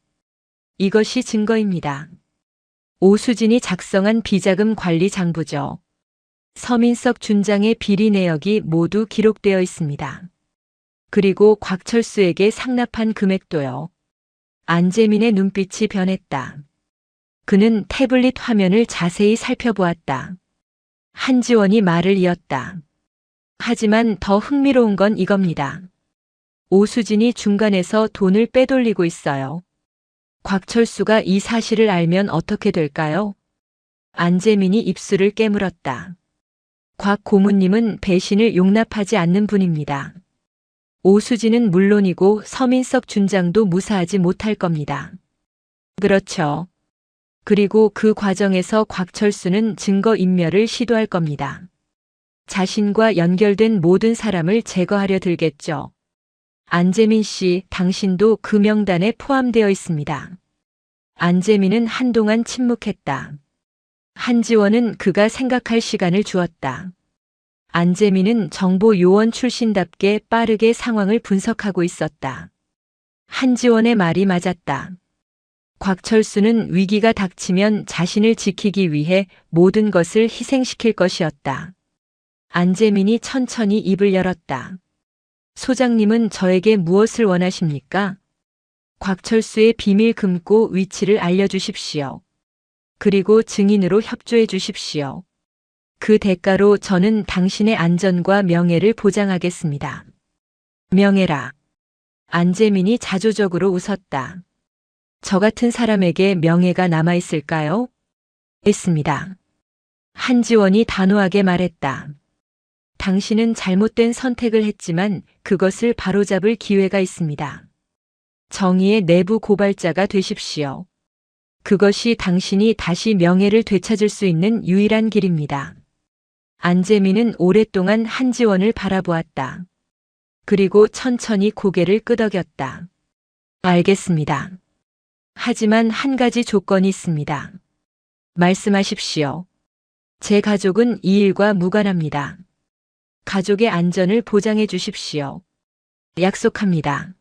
이것이 증거입니다. 오수진이 작성한 비자금 관리 장부죠. 서민석 준장의 비리 내역이 모두 기록되어 있습니다. 그리고 곽철수에게 상납한 금액도요. 안재민의 눈빛이 변했다. 그는 태블릿 화면을 자세히 살펴보았다. 한지원이 말을 이었다. 하지만 더 흥미로운 건 이겁니다. 오수진이 중간에서 돈을 빼돌리고 있어요. 곽철수가 이 사실을 알면 어떻게 될까요? 안재민이 입술을 깨물었다. 곽 고문님은 배신을 용납하지 않는 분입니다. 오수진은 물론이고 서민석 준장도 무사하지 못할 겁니다. 그렇죠. 그리고 그 과정에서 곽철수는 증거인멸을 시도할 겁니다. 자신과 연결된 모든 사람을 제거하려 들겠죠. 안재민 씨, 당신도 그 명단에 포함되어 있습니다. 안재민은 한동안 침묵했다. 한지원은 그가 생각할 시간을 주었다. 안재민은 정보 요원 출신답게 빠르게 상황을 분석하고 있었다. 한지원의 말이 맞았다. 곽철수는 위기가 닥치면 자신을 지키기 위해 모든 것을 희생시킬 것이었다. 안재민이 천천히 입을 열었다. 소장님은 저에게 무엇을 원하십니까? 곽철수의 비밀 금고 위치를 알려주십시오. 그리고 증인으로 협조해 주십시오. 그 대가로 저는 당신의 안전과 명예를 보장하겠습니다. 명예라. 안재민이 자조적으로 웃었다. 저 같은 사람에게 명예가 남아있을까요? 있습니다. 한지원이 단호하게 말했다. 당신은 잘못된 선택을 했지만 그것을 바로잡을 기회가 있습니다. 정의의 내부 고발자가 되십시오. 그것이 당신이 다시 명예를 되찾을 수 있는 유일한 길입니다. 안재민은 오랫동안 한지원을 바라보았다. 그리고 천천히 고개를 끄덕였다. 알겠습니다. 하지만 한 가지 조건이 있습니다. 말씀하십시오. 제 가족은 이 일과 무관합니다. 가족의 안전을 보장해 주십시오. 약속합니다.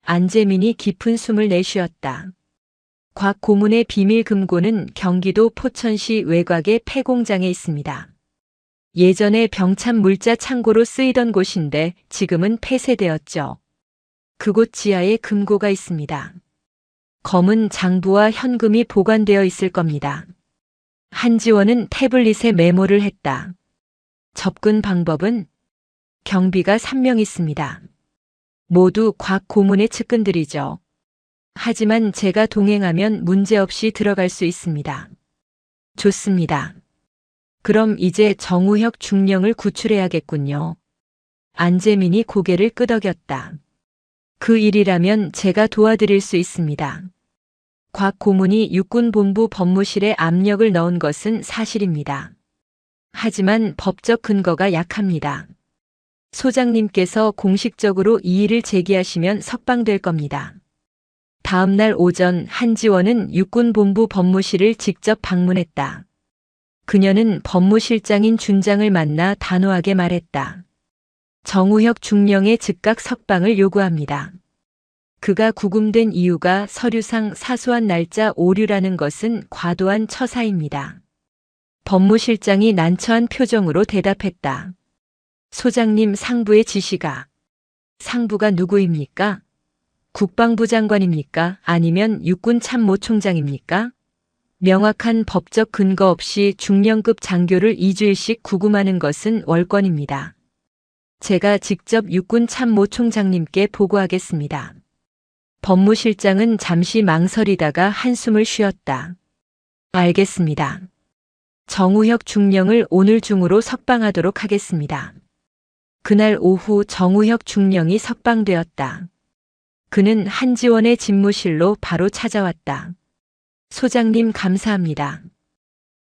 안재민이 깊은 숨을 내쉬었다. 곽 고문의 비밀 금고는 경기도 포천시 외곽의 폐공장에 있습니다. 예전에 병참 물자 창고로 쓰이던 곳인데 지금은 폐쇄되었죠. 그곳 지하에 금고가 있습니다. 검은 장부와 현금이 보관되어 있을 겁니다. 한지원은 태블릿에 메모를 했다. 접근 방법은 경비가 3명 있습니다. 모두 곽 고문의 측근들이죠. 하지만 제가 동행하면 문제없이 들어갈 수 있습니다. 좋습니다. 그럼 이제 정우혁 중령을 구출해야겠군요. 안재민이 고개를 끄덕였다. 그 일이라면 제가 도와드릴 수 있습니다. 곽 고문이 육군본부 법무실에 압력을 넣은 것은 사실입니다. 하지만 법적 근거가 약합니다. 소장님께서 공식적으로 이의를 제기하시면 석방될 겁니다. 다음 날 오전 한지원은 육군본부 법무실을 직접 방문했다. 그녀는 법무실장인 준장을 만나 단호하게 말했다. 정우혁 중령의 즉각 석방을 요구합니다. 그가 구금된 이유가 서류상 사소한 날짜 오류라는 것은 과도한 처사입니다. 법무실장이 난처한 표정으로 대답했다. 소장님 상부의 지시가. 상부가 누구입니까? 국방부 장관입니까? 아니면 육군 참모총장입니까? 명확한 법적 근거 없이 중령급 장교를 2주일씩 구금하는 것은 월권입니다. 제가 직접 육군 참모총장님께 보고하겠습니다. 법무실장은 잠시 망설이다가 한숨을 쉬었다. 알겠습니다. 정우혁 중령을 오늘 중으로 석방하도록 하겠습니다. 그날 오후 정우혁 중령이 석방되었다. 그는 한지원의 집무실로 바로 찾아왔다. 소장님 감사합니다.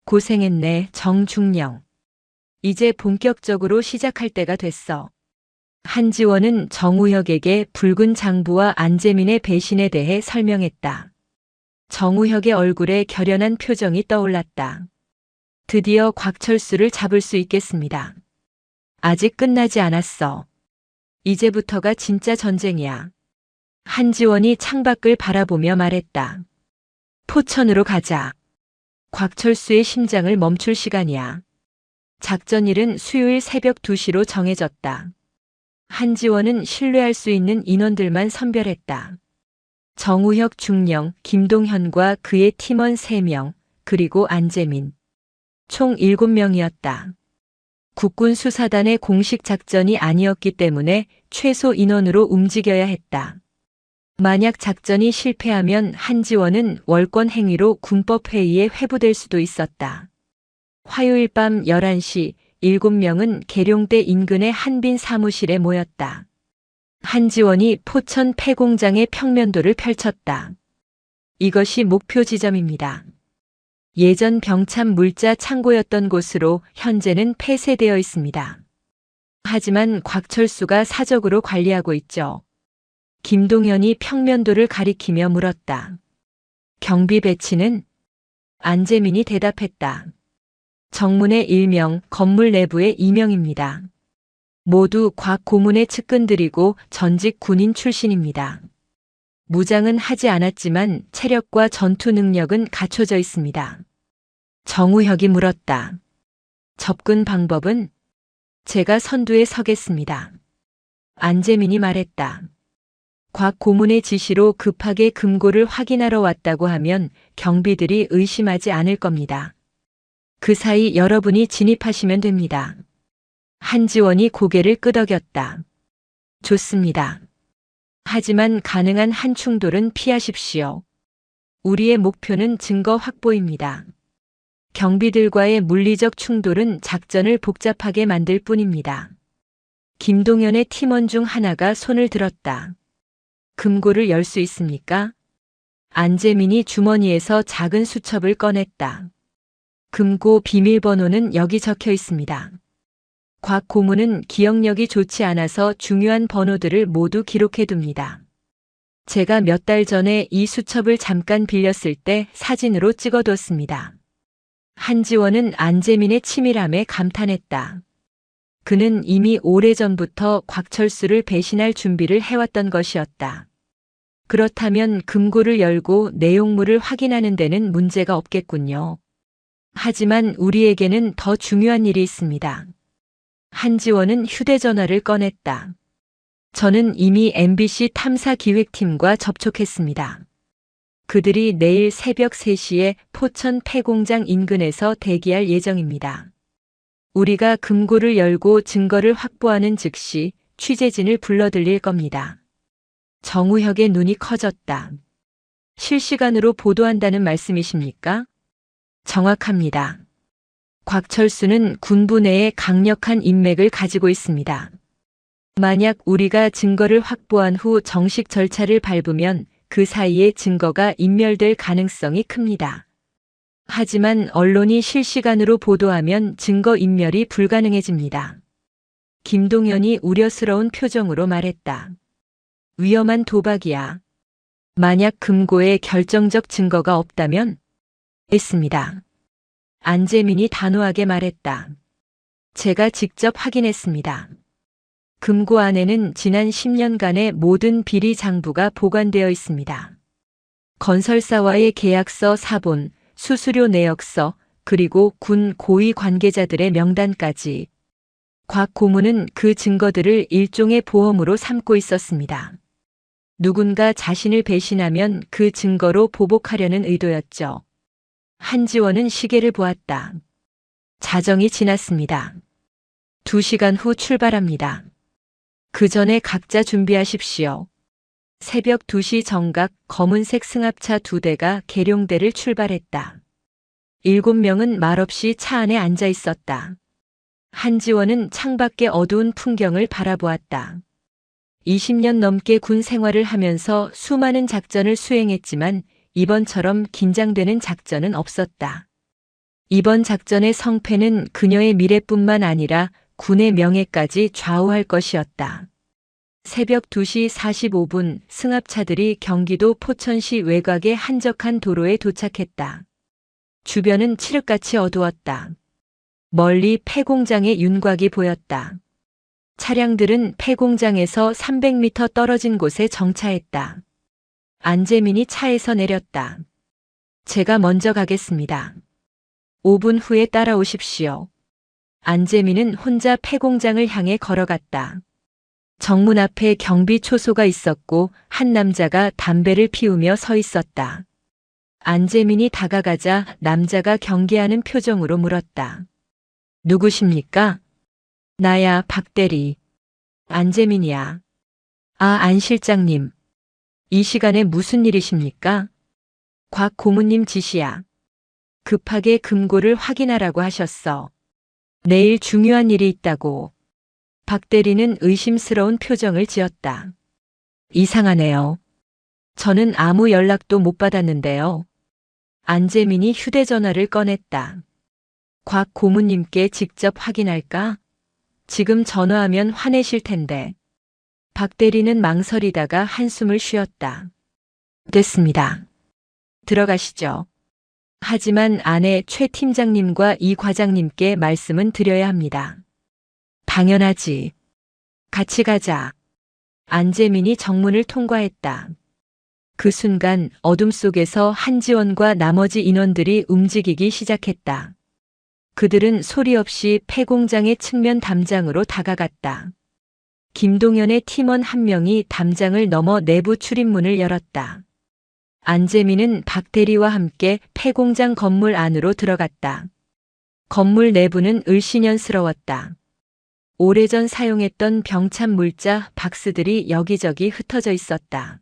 고생했네, 정중령. 이제 본격적으로 시작할 때가 됐어. 한지원은 정우혁에게 붉은 장부와 안재민의 배신에 대해 설명했다. 정우혁의 얼굴에 결연한 표정이 떠올랐다. 드디어 곽철수를 잡을 수 있겠습니다. 아직 끝나지 않았어. 이제부터가 진짜 전쟁이야. 한지원이 창밖을 바라보며 말했다. 포천으로 가자. 곽철수의 심장을 멈출 시간이야. 작전일은 수요일 새벽 2시로 정해졌다. 한지원은 신뢰할 수 있는 인원들만 선별했다. 정우혁 중령, 김동현과 그의 팀원 3명, 그리고 안재민. 총 7명이었다. 국군 수사단의 공식 작전이 아니었기 때문에 최소 인원으로 움직여야 했다. 만약 작전이 실패하면 한지원은 월권 행위로 군법회의에 회부될 수도 있었다. 화요일 밤 11시 7명은 계룡대 인근의 한빈 사무실에 모였다. 한지원이 포천 폐공장의 평면도를 펼쳤다. 이것이 목표 지점입니다. 예전 병참 물자 창고였던 곳으로 현재는 폐쇄되어 있습니다. 하지만 곽철수가 사적으로 관리하고 있죠. 김동현이 평면도를 가리키며 물었다. 경비 배치는? 안재민이 대답했다. 정문에 1명, 건물 내부에 2명입니다. 모두 곽 고문의 측근들이고 전직 군인 출신입니다. 무장은 하지 않았지만 체력과 전투 능력은 갖춰져 있습니다. 정우혁이 물었다. 접근 방법은? 제가 선두에 서겠습니다. 안재민이 말했다. 곽 고문의 지시로 급하게 금고를 확인하러 왔다고 하면 경비들이 의심하지 않을 겁니다. 그 사이 여러분이 진입하시면 됩니다. 한지원이 고개를 끄덕였다. 좋습니다. 하지만 가능한 한 충돌은 피하십시오. 우리의 목표는 증거 확보입니다. 경비들과의 물리적 충돌은 작전을 복잡하게 만들 뿐입니다. 김동현의 팀원 중 하나가 손을 들었다. 금고를 열 수 있습니까? 안재민이 주머니에서 작은 수첩을 꺼냈다. 금고 비밀번호는 여기 적혀 있습니다. 곽 고문은 기억력이 좋지 않아서 중요한 번호들을 모두 기록해둡니다. 제가 몇 달 전에 이 수첩을 잠깐 빌렸을 때 사진으로 찍어뒀습니다. 한지원은 안재민의 치밀함에 감탄했다. 그는 이미 오래전부터 곽철수를 배신할 준비를 해왔던 것이었다. 그렇다면 금고를 열고 내용물을 확인하는 데는 문제가 없겠군요. 하지만 우리에게는 더 중요한 일이 있습니다. 한지원은 휴대전화를 꺼냈다. 저는 이미 MBC 탐사기획팀과 접촉했습니다. 그들이 내일 새벽 3시에 포천 폐공장 인근에서 대기할 예정입니다. 우리가 금고를 열고 증거를 확보하는 즉시 취재진을 불러들일 겁니다. 정우혁의 눈이 커졌다. 실시간으로 보도한다는 말씀이십니까? 정확합니다. 곽철수는 군부 내에 강력한 인맥을 가지고 있습니다. 만약 우리가 증거를 확보한 후 정식 절차를 밟으면 그 사이에 증거가 인멸될 가능성이 큽니다. 하지만 언론이 실시간으로 보도하면 증거 인멸이 불가능해집니다. 김동연이 우려스러운 표정으로 말했다. 위험한 도박이야. 만약 금고에 결정적 증거가 없다면? 했습니다. 안재민이 단호하게 말했다. 제가 직접 확인했습니다. 금고 안에는 지난 10년간의 모든 비리 장부가 보관되어 있습니다. 건설사와의 계약서 사본, 수수료 내역서, 그리고 군 고위 관계자들의 명단까지. 곽 고문은 그 증거들을 일종의 보험으로 삼고 있었습니다. 누군가 자신을 배신하면 그 증거로 보복하려는 의도였죠. 한지원은 시계를 보았다. 자정이 지났습니다. 2시간 후 출발합니다. 그 전에 각자 준비하십시오. 새벽 2시 정각 검은색 승합차 2대가 계룡대를 출발했다. 7명은 말없이 차 안에 앉아 있었다. 한지원은 창밖의 어두운 풍경을 바라보았다. 20년 넘게 군 생활을 하면서 수많은 작전을 수행했지만 이번처럼 긴장되는 작전은 없었다. 이번 작전의 성패는 그녀의 미래뿐만 아니라 군의 명예까지 좌우할 것이었다. 새벽 2시 45분 승합차들이 경기도 포천시 외곽의 한적한 도로에 도착했다. 주변은 칠흑같이 어두웠다. 멀리 폐공장의 윤곽이 보였다. 차량들은 폐공장에서 300m 떨어진 곳에 정차했다. 안재민이 차에서 내렸다. 제가 먼저 가겠습니다. 5분 후에 따라오십시오. 안재민은 혼자 폐공장을 향해 걸어갔다. 정문 앞에 경비 초소가 있었고 한 남자가 담배를 피우며 서 있었다. 안재민이 다가가자 남자가 경계하는 표정으로 물었다. 누구십니까? 나야, 박대리. 안재민이야. 아, 안 실장님. 이 시간에 무슨 일이십니까? 곽 고문님 지시야. 급하게 금고를 확인하라고 하셨어. 내일 중요한 일이 있다고. 박 대리는 의심스러운 표정을 지었다. 이상하네요. 저는 아무 연락도 못 받았는데요. 안재민이 휴대전화를 꺼냈다. 곽 고문님께 직접 확인할까? 지금 전화하면 화내실 텐데. 박 대리는 망설이다가 한숨을 쉬었다. 됐습니다. 들어가시죠. 하지만 아내 최 팀장님과 이 과장님께 말씀은 드려야 합니다. 당연하지. 같이 가자. 안재민이 정문을 통과했다. 그 순간 어둠 속에서 한지원과 나머지 인원들이 움직이기 시작했다. 그들은 소리 없이 폐공장의 측면 담장으로 다가갔다. 김동연의 팀원 한 명이 담장을 넘어 내부 출입문을 열었다. 안재민은 박 대리와 함께 폐공장 건물 안으로 들어갔다. 건물 내부는 을씨년스러웠다. 오래전 사용했던 병참 물자 박스들이 여기저기 흩어져 있었다.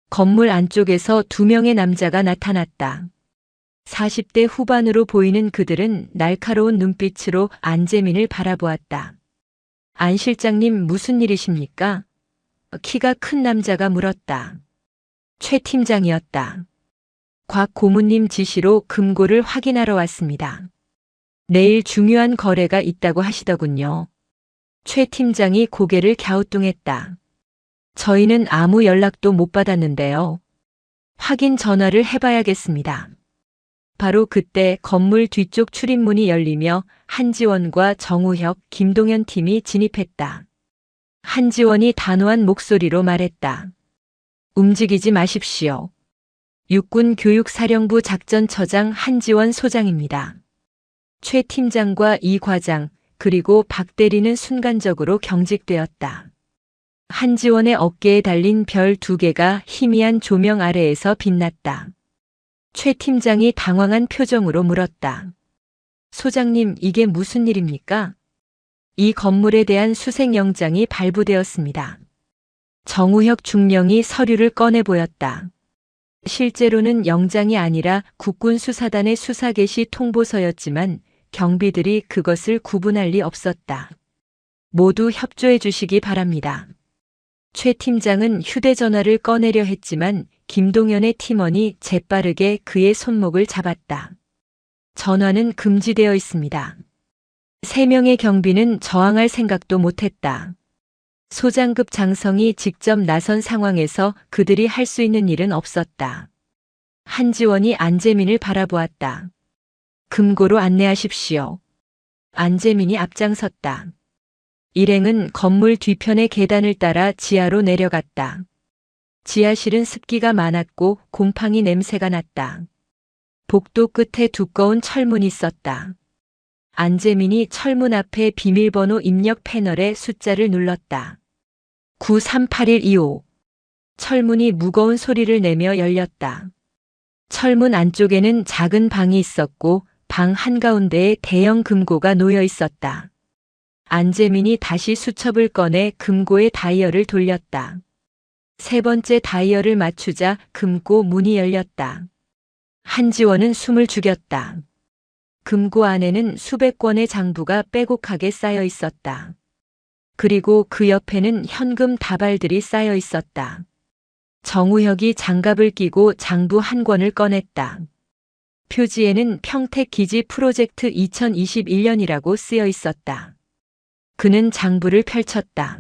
건물 안쪽에서 2명의 남자가 나타났다. 40대 후반으로 보이는 그들은 날카로운 눈빛으로 안재민을 바라보았다. 안 실장님 무슨 일이십니까? 키가 큰 남자가 물었다. 최 팀장이었다. 곽 고문님 지시로 금고를 확인하러 왔습니다. 내일 중요한 거래가 있다고 하시더군요. 최 팀장이 고개를 갸우뚱했다. 저희는 아무 연락도 못 받았는데요. 확인 전화를 해봐야겠습니다. 바로 그때 건물 뒤쪽 출입문이 열리며 한지원과 정우혁, 김동연 팀이 진입했다. 한지원이 단호한 목소리로 말했다. 움직이지 마십시오. 육군교육사령부 작전처장 한지원 소장입니다. 최 팀장과 이 과장, 그리고 박 대리는 순간적으로 경직되었다. 한지원의 어깨에 달린 별 2개가 희미한 조명 아래에서 빛났다. 최 팀장이 당황한 표정으로 물었다. 소장님, 이게 무슨 일입니까? 이 건물에 대한 수색영장이 발부되었습니다. 정우혁 중령이 서류를 꺼내 보였다. 실제로는 영장이 아니라 국군수사단의 수사 개시 통보서였지만 경비들이 그것을 구분할 리 없었다. 모두 협조해 주시기 바랍니다. 최 팀장은 휴대전화를 꺼내려 했지만 김동연의 팀원이 재빠르게 그의 손목을 잡았다. 전화는 금지되어 있습니다. 3명의 경비는 저항할 생각도 못했다. 소장급 장성이 직접 나선 상황에서 그들이 할 수 있는 일은 없었다. 한지원이 안재민을 바라보았다. 금고로 안내하십시오. 안재민이 앞장섰다. 일행은 건물 뒤편의 계단을 따라 지하로 내려갔다. 지하실은 습기가 많았고 곰팡이 냄새가 났다. 복도 끝에 두꺼운 철문이 있었다. 안재민이 철문 앞에 비밀번호 입력 패널에 숫자를 눌렀다. 938125. 철문이 무거운 소리를 내며 열렸다. 철문 안쪽에는 작은 방이 있었고 방 한가운데에 대형 금고가 놓여 있었다. 안재민이 다시 수첩을 꺼내 금고의 다이얼을 돌렸다. 3번째 다이얼을 맞추자 금고 문이 열렸다. 한지원은 숨을 죽였다. 금고 안에는 수백 권의 장부가 빼곡하게 쌓여 있었다. 그리고 그 옆에는 현금 다발들이 쌓여 있었다. 정우혁이 장갑을 끼고 장부 한 권을 꺼냈다. 표지에는 평택기지 프로젝트 2021년이라고 쓰여 있었다. 그는 장부를 펼쳤다.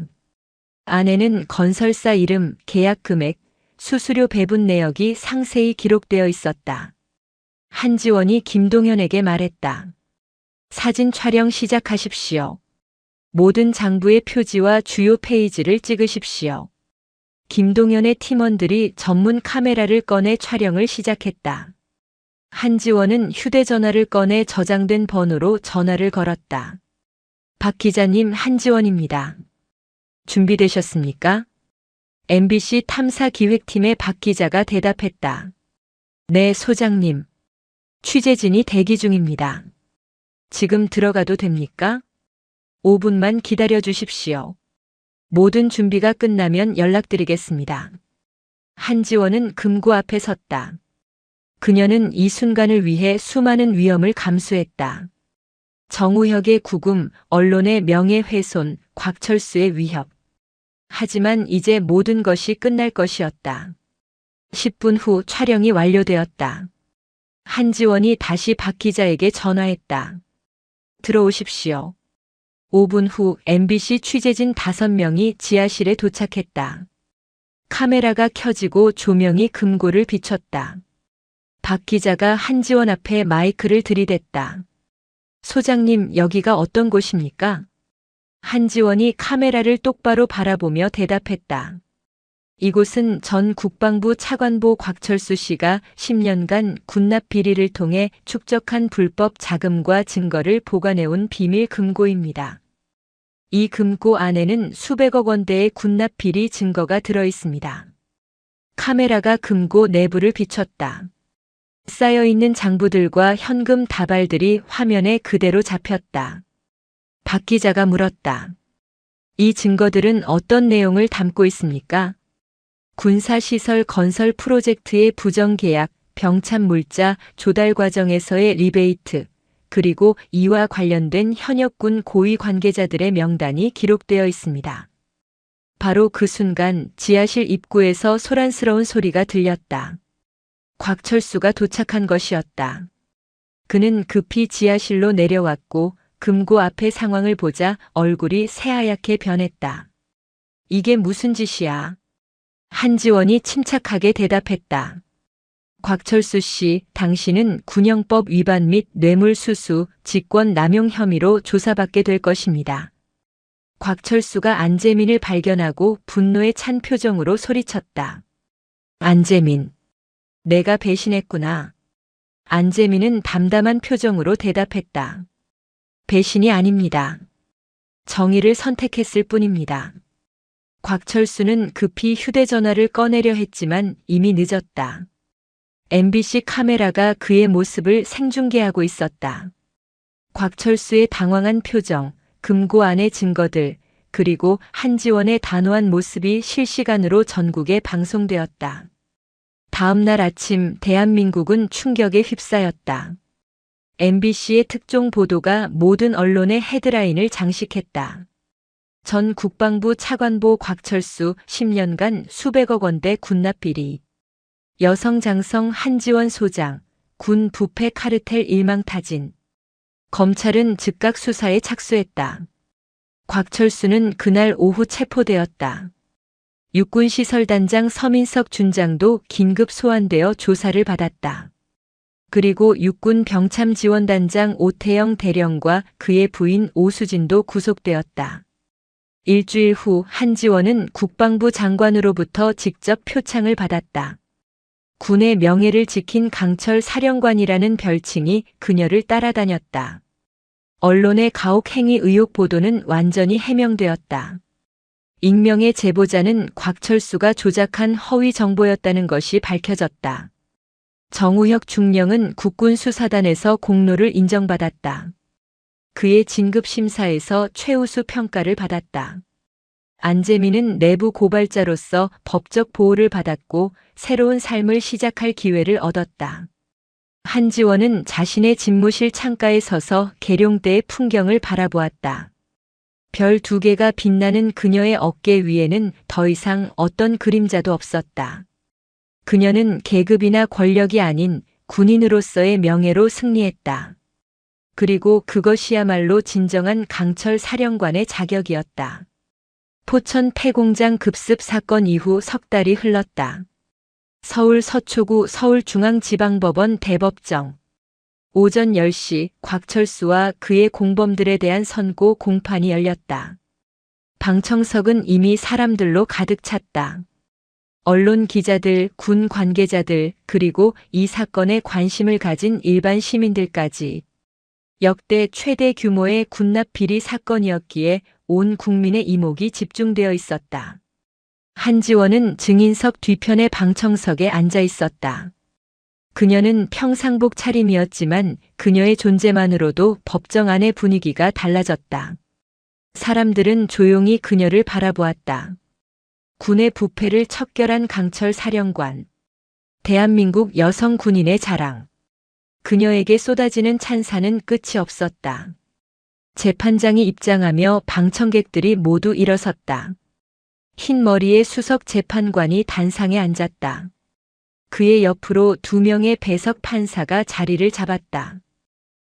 안에는 건설사 이름, 계약 금액, 수수료 배분 내역이 상세히 기록되어 있었다. 한지원이 김동현에게 말했다. 사진 촬영 시작하십시오. 모든 장부의 표지와 주요 페이지를 찍으십시오. 김동현의 팀원들이 전문 카메라를 꺼내 촬영을 시작했다. 한지원은 휴대전화를 꺼내 저장된 번호로 전화를 걸었다. 박 기자님, 한지원입니다. 준비되셨습니까? MBC 탐사기획팀의 박 기자가 대답했다. 네, 소장님. 취재진이 대기 중입니다. 지금 들어가도 됩니까? 5분만 기다려 주십시오. 모든 준비가 끝나면 연락드리겠습니다. 한지원은 금고 앞에 섰다. 그녀는 이 순간을 위해 수많은 위험을 감수했다. 정우혁의 구금, 언론의 명예훼손, 곽철수의 위협. 하지만 이제 모든 것이 끝날 것이었다. 10분 후 촬영이 완료되었다. 한지원이 다시 박 기자에게 전화했다. 들어오십시오. 5분 후 MBC 취재진 5명이 지하실에 도착했다. 카메라가 켜지고 조명이 금고를 비췄다. 박 기자가 한지원 앞에 마이크를 들이댔다. 소장님, 여기가 어떤 곳입니까? 한지원이 카메라를 똑바로 바라보며 대답했다. 이곳은 전 국방부 차관보 곽철수 씨가 10년간 군납 비리를 통해 축적한 불법 자금과 증거를 보관해온 비밀 금고입니다. 이 금고 안에는 수백억 원대의 군납 비리 증거가 들어 있습니다. 카메라가 금고 내부를 비췄다. 쌓여있는 장부들과 현금 다발들이 화면에 그대로 잡혔다. 박 기자가 물었다. 이 증거들은 어떤 내용을 담고 있습니까? 군사시설 건설 프로젝트의 부정계약, 병참 물자, 조달 과정에서의 리베이트, 그리고 이와 관련된 현역군 고위 관계자들의 명단이 기록되어 있습니다. 바로 그 순간 지하실 입구에서 소란스러운 소리가 들렸다. 곽철수가 도착한 것이었다. 그는 급히 지하실로 내려왔고 금고 앞의 상황을 보자 얼굴이 새하얗게 변했다. 이게 무슨 짓이야? 한지원이 침착하게 대답했다. 곽철수 씨, 당신은 군형법 위반 및 뇌물수수, 직권남용 혐의로 조사받게 될 것입니다. 곽철수가 안재민을 발견하고 분노에 찬 표정으로 소리쳤다. 안재민. 내가 배신했구나. 안재민은 담담한 표정으로 대답했다. 배신이 아닙니다. 정의를 선택했을 뿐입니다. 곽철수는 급히 휴대전화를 꺼내려 했지만 이미 늦었다. MBC 카메라가 그의 모습을 생중계하고 있었다. 곽철수의 당황한 표정, 금고 안의 증거들, 그리고 한지원의 단호한 모습이 실시간으로 전국에 방송되었다. 다음 날 아침 대한민국은 충격에 휩싸였다. MBC의 특종 보도가 모든 언론의 헤드라인을 장식했다. 전 국방부 차관보 곽철수 10년간 수백억 원대 군납 비리. 여성 장성 한지원 소장, 군 부패 카르텔 일망타진. 검찰은 즉각 수사에 착수했다. 곽철수는 그날 오후 체포되었다. 육군시설단장 서민석 준장도 긴급 소환되어 조사를 받았다. 그리고 육군 병참지원단장 오태영 대령과 그의 부인 오수진도 구속되었다. 일주일 후 한지원은 국방부 장관으로부터 직접 표창을 받았다. 군의 명예를 지킨 강철 사령관이라는 별칭이 그녀를 따라다녔다. 언론의 가혹행위 의혹 보도는 완전히 해명되었다. 익명의 제보자는 곽철수가 조작한 허위 정보였다는 것이 밝혀졌다. 정우혁 중령은 국군수사단에서 공로를 인정받았다. 그의 진급심사에서 최우수 평가를 받았다. 안재민은 내부 고발자로서 법적 보호를 받았고 새로운 삶을 시작할 기회를 얻었다. 한지원은 자신의 집무실 창가에 서서 계룡대의 풍경을 바라보았다. 별 2개가 빛나는 그녀의 어깨 위에는 더 이상 어떤 그림자도 없었다. 그녀는 계급이나 권력이 아닌 군인으로서의 명예로 승리했다. 그리고 그것이야말로 진정한 강철 사령관의 자격이었다. 포천 폐공장 급습 사건 이후 석 달이 흘렀다. 서울 서초구 서울중앙지방법원 대법정. 오전 10시 곽철수와 그의 공범들에 대한 선고 공판이 열렸다. 방청석은 이미 사람들로 가득 찼다. 언론 기자들, 군 관계자들, 그리고 이 사건에 관심을 가진 일반 시민들까지. 역대 최대 규모의 군납 비리 사건이었기에 온 국민의 이목이 집중되어 있었다. 한지원은 증인석 뒤편의 방청석에 앉아 있었다. 그녀는 평상복 차림이었지만 그녀의 존재만으로도 법정 안의 분위기가 달라졌다. 사람들은 조용히 그녀를 바라보았다. 군의 부패를 척결한 강철 사령관. 대한민국 여성 군인의 자랑. 그녀에게 쏟아지는 찬사는 끝이 없었다. 재판장이 입장하며 방청객들이 모두 일어섰다. 흰 머리의 수석 재판관이 단상에 앉았다. 그의 옆으로 2명의 배석 판사가 자리를 잡았다.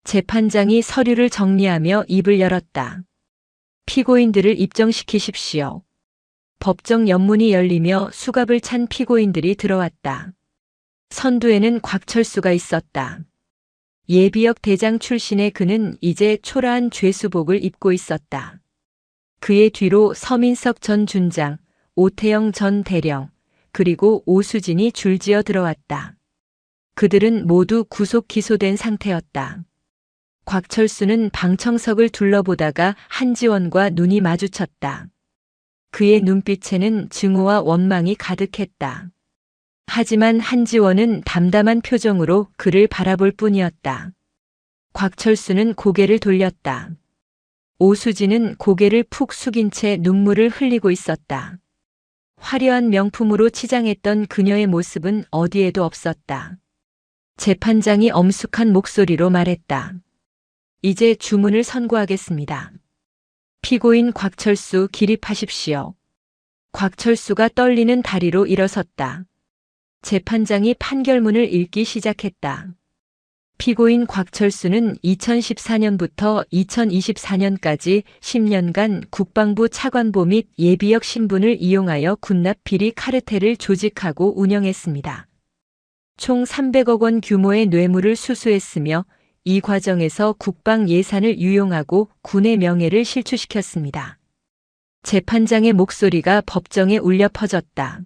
재판장이 서류를 정리하며 입을 열었다. 피고인들을 입정시키십시오. 법정 연문이 열리며 수갑을 찬 피고인들이 들어왔다. 선두에는 곽철수가 있었다. 예비역 대장 출신의 그는 이제 초라한 죄수복을 입고 있었다. 그의 뒤로 서민석 전 준장, 오태영 전 대령, 그리고 오수진이 줄지어 들어왔다. 그들은 모두 구속 기소된 상태였다. 곽철수는 방청석을 둘러보다가 한지원과 눈이 마주쳤다. 그의 눈빛에는 증오와 원망이 가득했다. 하지만 한지원은 담담한 표정으로 그를 바라볼 뿐이었다. 곽철수는 고개를 돌렸다. 오수진은 고개를 푹 숙인 채 눈물을 흘리고 있었다. 화려한 명품으로 치장했던 그녀의 모습은 어디에도 없었다. 재판장이 엄숙한 목소리로 말했다. 이제 주문을 선고하겠습니다. 피고인 곽철수 기립하십시오. 곽철수가 떨리는 다리로 일어섰다. 재판장이 판결문을 읽기 시작했다. 피고인 곽철수는 2014년부터 2024년까지 10년간 국방부 차관보 및 예비역 신분을 이용하여 군납 비리 카르텔을 조직하고 운영했습니다. 총 300억 원 규모의 뇌물을 수수했으며 이 과정에서 국방 예산을 유용하고 군의 명예를 실추시켰습니다. 재판장의 목소리가 법정에 울려 퍼졌다.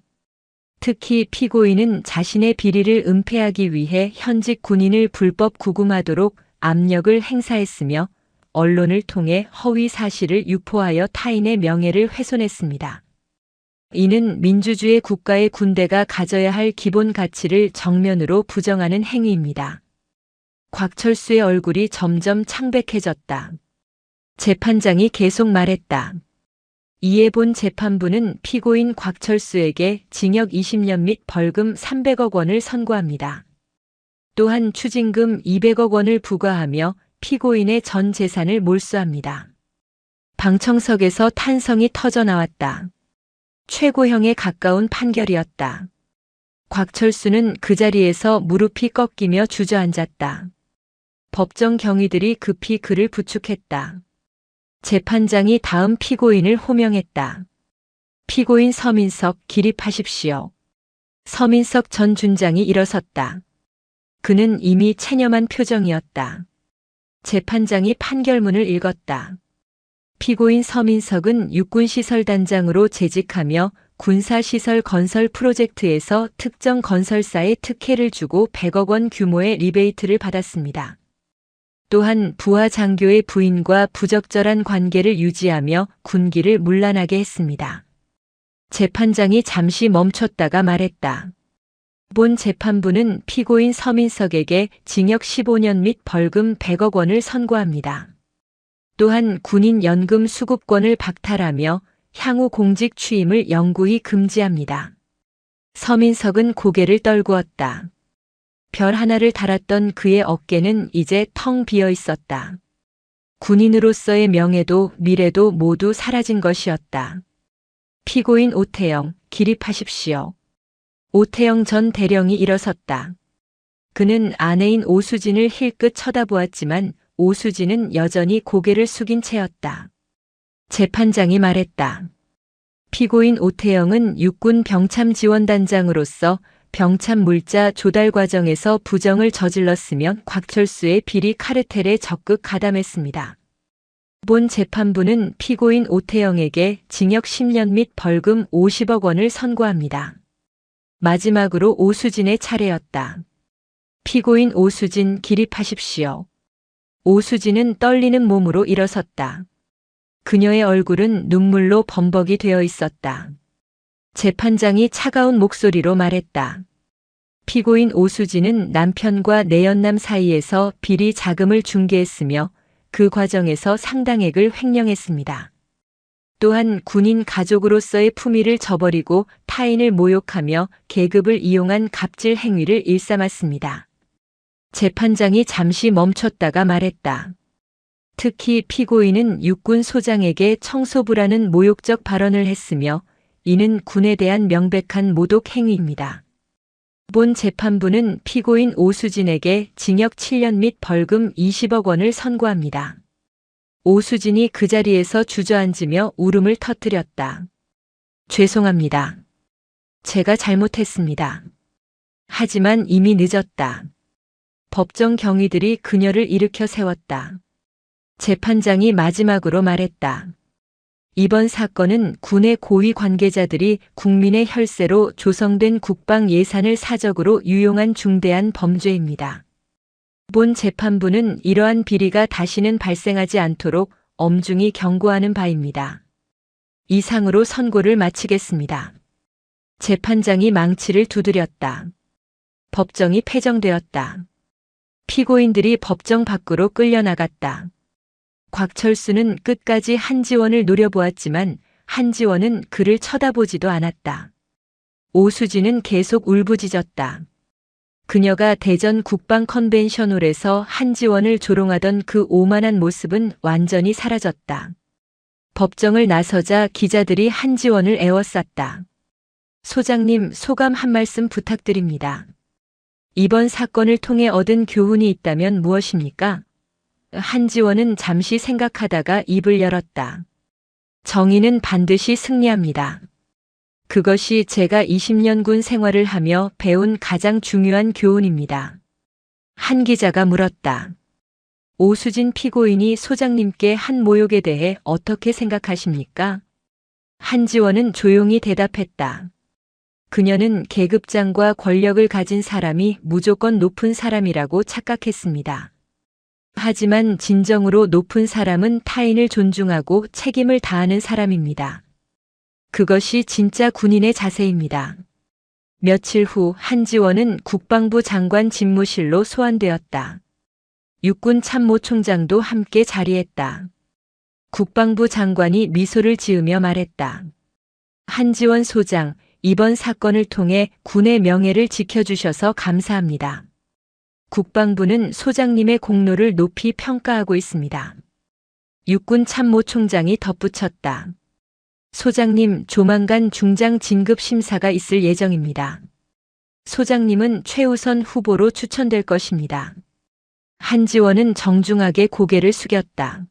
특히 피고인은 자신의 비리를 은폐하기 위해 현직 군인을 불법 구금하도록 압력을 행사했으며 언론을 통해 허위 사실을 유포하여 타인의 명예를 훼손했습니다. 이는 민주주의 국가의 군대가 가져야 할 기본 가치를 정면으로 부정하는 행위입니다. 곽철수의 얼굴이 점점 창백해졌다. 재판장이 계속 말했다. 이에 본 재판부는 피고인 곽철수에게 징역 20년 및 벌금 300억 원을 선고합니다. 또한 추징금 200억 원을 부과하며 피고인의 전 재산을 몰수합니다. 방청석에서 탄성이 터져 나왔다. 최고형에 가까운 판결이었다. 곽철수는 그 자리에서 무릎이 꺾이며 주저앉았다. 법정 경위들이 급히 그를 부축했다. 재판장이 다음 피고인을 호명했다. 피고인 서민석 기립하십시오. 서민석 전 준장이 일어섰다. 그는 이미 체념한 표정이었다. 재판장이 판결문을 읽었다. 피고인 서민석은 육군시설단장으로 재직하며 군사시설 건설 프로젝트에서 특정 건설사에 특혜를 주고 100억 원 규모의 리베이트를 받았습니다. 또한 부하 장교의 부인과 부적절한 관계를 유지하며 군기를 문란하게 했습니다. 재판장이 잠시 멈췄다가 말했다. 본 재판부는 피고인 서민석에게 징역 15년 및 벌금 100억 원을 선고합니다. 또한 군인 연금 수급권을 박탈하며 향후 공직 취임을 영구히 금지합니다. 서민석은 고개를 떨구었다. 별 하나를 달았던 그의 어깨는 이제 텅 비어 있었다. 군인으로서의 명예도 미래도 모두 사라진 것이었다. 피고인 오태영, 기립하십시오. 오태영 전 대령이 일어섰다. 그는 아내인 오수진을 힐끗 쳐다보았지만 오수진은 여전히 고개를 숙인 채였다. 재판장이 말했다. 피고인 오태영은 육군 병참지원단장으로서 병참 물자 조달 과정에서 부정을 저질렀으면 곽철수의 비리 카르텔에 적극 가담했습니다. 본 재판부는 피고인 오태영에게 징역 10년 및 벌금 50억 원을 선고합니다. 마지막으로 오수진의 차례였다. 피고인 오수진 기립하십시오. 오수진은 떨리는 몸으로 일어섰다. 그녀의 얼굴은 눈물로 범벅이 되어 있었다. 재판장이 차가운 목소리로 말했다. 피고인 오수진은 남편과 내연남 사이에서 비리 자금을 중개했으며 그 과정에서 상당액을 횡령했습니다. 또한 군인 가족으로서의 품위를 저버리고 타인을 모욕하며 계급을 이용한 갑질 행위를 일삼았습니다. 재판장이 잠시 멈췄다가 말했다. 특히 피고인은 육군 소장에게 청소부라는 모욕적 발언을 했으며 이는 군에 대한 명백한 모독 행위입니다. 본 재판부는 피고인 오수진에게 징역 7년 및 벌금 20억 원을 선고합니다. 오수진이 그 자리에서 주저앉으며 울음을 터뜨렸다. 죄송합니다. 제가 잘못했습니다. 하지만 이미 늦었다. 법정 경위들이 그녀를 일으켜 세웠다. 재판장이 마지막으로 말했다. 이번 사건은 군의 고위 관계자들이 국민의 혈세로 조성된 국방 예산을 사적으로 유용한 중대한 범죄입니다. 본 재판부는 이러한 비리가 다시는 발생하지 않도록 엄중히 경고하는 바입니다. 이상으로 선고를 마치겠습니다. 재판장이 망치를 두드렸다. 법정이 폐정되었다. 피고인들이 법정 밖으로 끌려나갔다. 곽철수는 끝까지 한지원을 노려보았지만 한지원은 그를 쳐다보지도 않았다. 오수진은 계속 울부짖었다. 그녀가 대전 국방 컨벤션홀에서 한지원을 조롱하던 그 오만한 모습은 완전히 사라졌다. 법정을 나서자 기자들이 한지원을 에워쌌다. 소장님, 소감 한 말씀 부탁드립니다. 이번 사건을 통해 얻은 교훈이 있다면 무엇입니까? 한지원은 잠시 생각하다가 입을 열었다. 정의는 반드시 승리합니다. 그것이 제가 20년 군 생활을 하며 배운 가장 중요한 교훈입니다. 한 기자가 물었다. 오수진 피고인이 소장님께 한 모욕에 대해 어떻게 생각하십니까? 한지원은 조용히 대답했다. 그녀는 계급장과 권력을 가진 사람이 무조건 높은 사람이라고 착각했습니다. 하지만 진정으로 높은 사람은 타인을 존중하고 책임을 다하는 사람입니다. 그것이 진짜 군인의 자세입니다. 며칠 후 한지원은 국방부 장관 집무실로 소환되었다. 육군 참모총장도 함께 자리했다. 국방부 장관이 미소를 지으며 말했다. 한지원 소장, 이번 사건을 통해 군의 명예를 지켜주셔서 감사합니다. 국방부는 소장님의 공로를 높이 평가하고 있습니다. 육군 참모총장이 덧붙였다. 소장님, 조만간 중장 진급 심사가 있을 예정입니다. 소장님은 최우선 후보로 추천될 것입니다. 한지원은 정중하게 고개를 숙였다.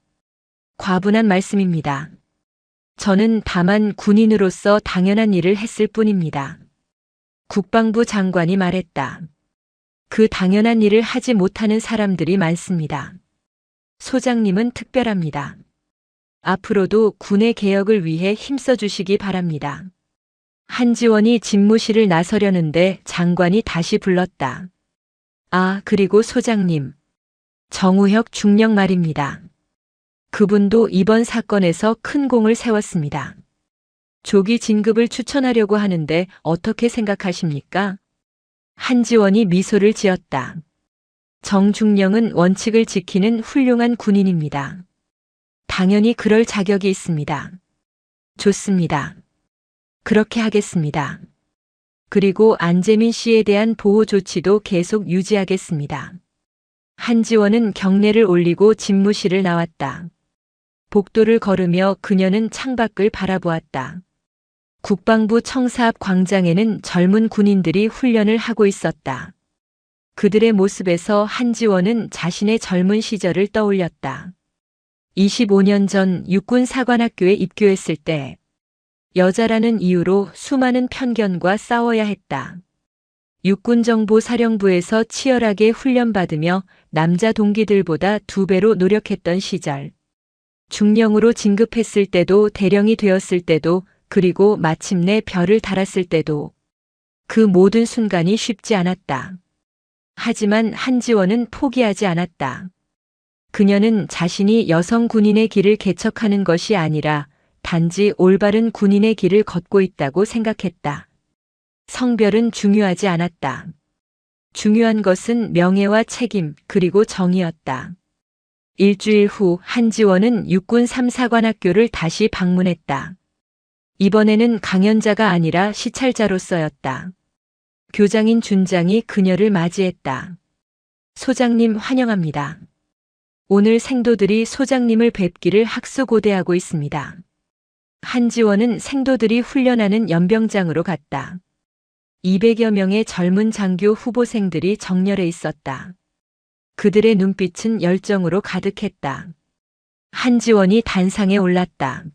과분한 말씀입니다. 저는 다만 군인으로서 당연한 일을 했을 뿐입니다. 국방부 장관이 말했다. 그 당연한 일을 하지 못하는 사람들이 많습니다. 소장님은 특별합니다. 앞으로도 군의 개혁을 위해 힘써 주시기 바랍니다. 한지원이 집무실을 나서려는데 장관이 다시 불렀다. 아, 그리고 소장님. 정우혁 중령 말입니다. 그분도 이번 사건에서 큰 공을 세웠습니다. 조기 진급을 추천하려고 하는데 어떻게 생각하십니까? 한지원이 미소를 지었다. 정중령은 원칙을 지키는 훌륭한 군인입니다. 당연히 그럴 자격이 있습니다. 좋습니다. 그렇게 하겠습니다. 그리고 안재민 씨에 대한 보호 조치도 계속 유지하겠습니다. 한지원은 경례를 올리고 집무실을 나왔다. 복도를 걸으며 그녀는 창밖을 바라보았다. 국방부 청사 앞 광장에는 젊은 군인들이 훈련을 하고 있었다. 그들의 모습에서 한지원은 자신의 젊은 시절을 떠올렸다. 25년 전 육군 사관학교에 입교했을 때 여자라는 이유로 수많은 편견과 싸워야 했다. 육군정보사령부에서 치열하게 훈련받으며 남자 동기들보다 2배로 노력했던 시절. 중령으로 진급했을 때도 대령이 되었을 때도 그리고 마침내 별을 달았을 때도 그 모든 순간이 쉽지 않았다. 하지만 한지원은 포기하지 않았다. 그녀는 자신이 여성 군인의 길을 개척하는 것이 아니라 단지 올바른 군인의 길을 걷고 있다고 생각했다. 성별은 중요하지 않았다. 중요한 것은 명예와 책임 그리고 정의였다. 일주일 후 한지원은 육군 3사관학교를 다시 방문했다. 이번에는 강연자가 아니라 시찰자로서였다. 교장인 준장이 그녀를 맞이했다. 소장님 환영합니다. 오늘 생도들이 소장님을 뵙기를 학수고대하고 있습니다. 한지원은 생도들이 훈련하는 연병장으로 갔다. 200여 명의 젊은 장교 후보생들이 정렬해 있었다. 그들의 눈빛은 열정으로 가득했다. 한지원이 단상에 올랐다.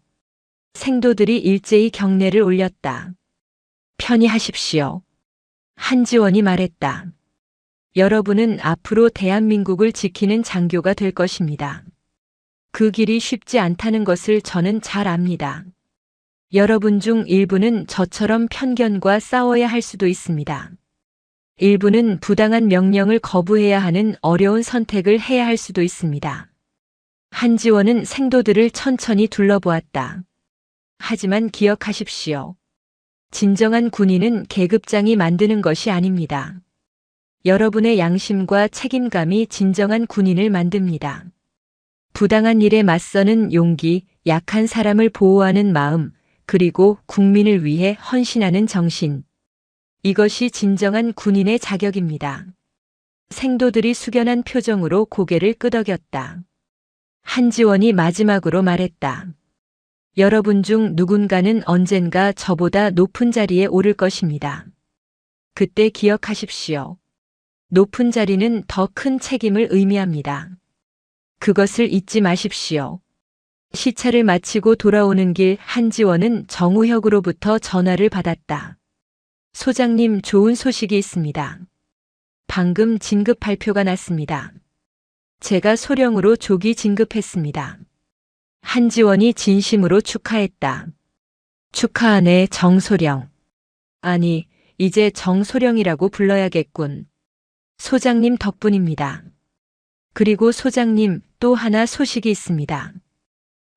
생도들이 일제히 경례를 올렸다. 편히 하십시오. 한지원이 말했다. 여러분은 앞으로 대한민국을 지키는 장교가 될 것입니다. 그 길이 쉽지 않다는 것을 저는 잘 압니다. 여러분 중 일부는 저처럼 편견과 싸워야 할 수도 있습니다. 일부는 부당한 명령을 거부해야 하는 어려운 선택을 해야 할 수도 있습니다. 한지원은 생도들을 천천히 둘러보았다. 하지만 기억하십시오. 진정한 군인은 계급장이 만드는 것이 아닙니다. 여러분의 양심과 책임감이 진정한 군인을 만듭니다. 부당한 일에 맞서는 용기, 약한 사람을 보호하는 마음, 그리고 국민을 위해 헌신하는 정신. 이것이 진정한 군인의 자격입니다. 생도들이 숙연한 표정으로 고개를 끄덕였다. 한지원이 마지막으로 말했다. 여러분 중 누군가는 언젠가 저보다 높은 자리에 오를 것입니다. 그때 기억하십시오. 높은 자리는 더 큰 책임을 의미합니다. 그것을 잊지 마십시오. 시차를 마치고 돌아오는 길 한지원은 정우혁으로부터 전화를 받았다. 소장님, 좋은 소식이 있습니다. 방금 진급 발표가 났습니다. 제가 소령으로 조기 진급했습니다. 한지원이 진심으로 축하했다. 축하하네, 정소령. 아니, 이제 정소령이라고 불러야겠군. 소장님 덕분입니다. 그리고 소장님, 또 하나 소식이 있습니다.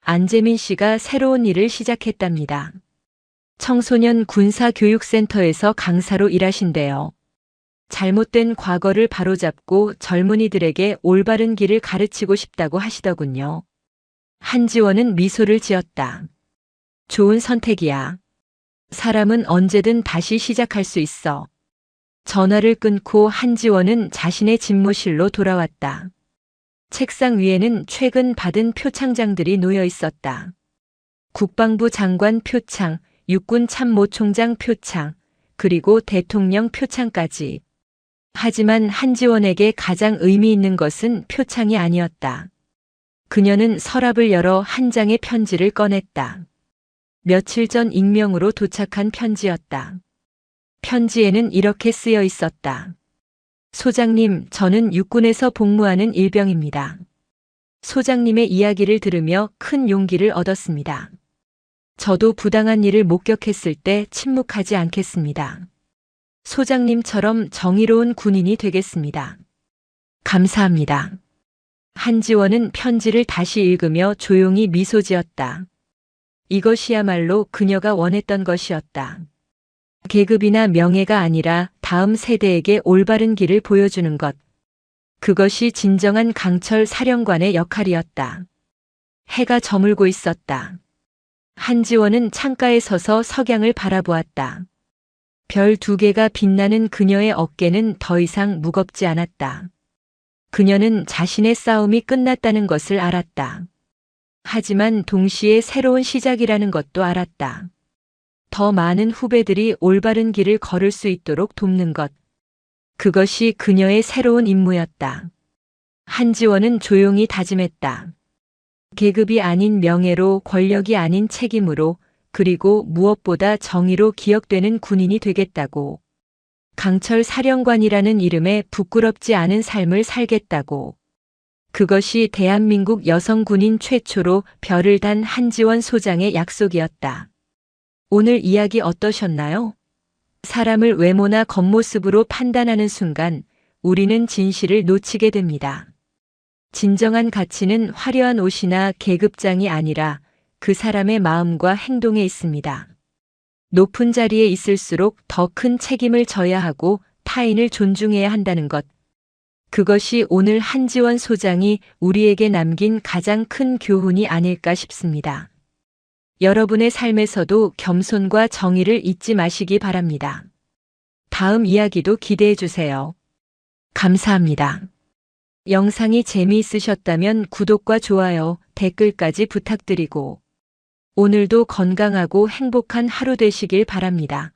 안재민 씨가 새로운 일을 시작했답니다. 청소년 군사교육센터에서 강사로 일하신대요. 잘못된 과거를 바로잡고 젊은이들에게 올바른 길을 가르치고 싶다고 하시더군요. 한지원은 미소를 지었다. 좋은 선택이야. 사람은 언제든 다시 시작할 수 있어. 전화를 끊고 한지원은 자신의 집무실로 돌아왔다. 책상 위에는 최근 받은 표창장들이 놓여 있었다. 국방부 장관 표창, 육군 참모총장 표창, 그리고 대통령 표창까지. 하지만 한지원에게 가장 의미 있는 것은 표창이 아니었다. 그녀는 서랍을 열어 한 장의 편지를 꺼냈다. 며칠 전 익명으로 도착한 편지였다. 편지에는 이렇게 쓰여 있었다. 소장님, 저는 육군에서 복무하는 일병입니다. 소장님의 이야기를 들으며 큰 용기를 얻었습니다. 저도 부당한 일을 목격했을 때 침묵하지 않겠습니다. 소장님처럼 정의로운 군인이 되겠습니다. 감사합니다. 한지원은 편지를 다시 읽으며 조용히 미소 지었다. 이것이야말로 그녀가 원했던 것이었다. 계급이나 명예가 아니라 다음 세대에게 올바른 길을 보여주는 것. 그것이 진정한 강철 사령관의 역할이었다. 해가 저물고 있었다. 한지원은 창가에 서서 석양을 바라보았다. 별 2개가 빛나는 그녀의 어깨는 더 이상 무겁지 않았다. 그녀는 자신의 싸움이 끝났다는 것을 알았다. 하지만 동시에 새로운 시작이라는 것도 알았다. 더 많은 후배들이 올바른 길을 걸을 수 있도록 돕는 것. 그것이 그녀의 새로운 임무였다. 한지원은 조용히 다짐했다. 계급이 아닌 명예로, 권력이 아닌 책임으로, 그리고 무엇보다 정의로 기억되는 군인이 되겠다고. 강철 사령관이라는 이름에 부끄럽지 않은 삶을 살겠다고. 그것이 대한민국 여성 군인 최초로 별을 단 한지원 소장의 약속이었다. 오늘 이야기 어떠셨나요? 사람을 외모나 겉모습으로 판단하는 순간 우리는 진실을 놓치게 됩니다. 진정한 가치는 화려한 옷이나 계급장이 아니라 그 사람의 마음과 행동에 있습니다. 높은 자리에 있을수록 더 큰 책임을 져야 하고 타인을 존중해야 한다는 것. 그것이 오늘 한지원 소장이 우리에게 남긴 가장 큰 교훈이 아닐까 싶습니다. 여러분의 삶에서도 겸손과 정의를 잊지 마시기 바랍니다. 다음 이야기도 기대해 주세요. 감사합니다. 영상이 재미있으셨다면 구독과 좋아요, 댓글까지 부탁드리고 오늘도 건강하고 행복한 하루 되시길 바랍니다.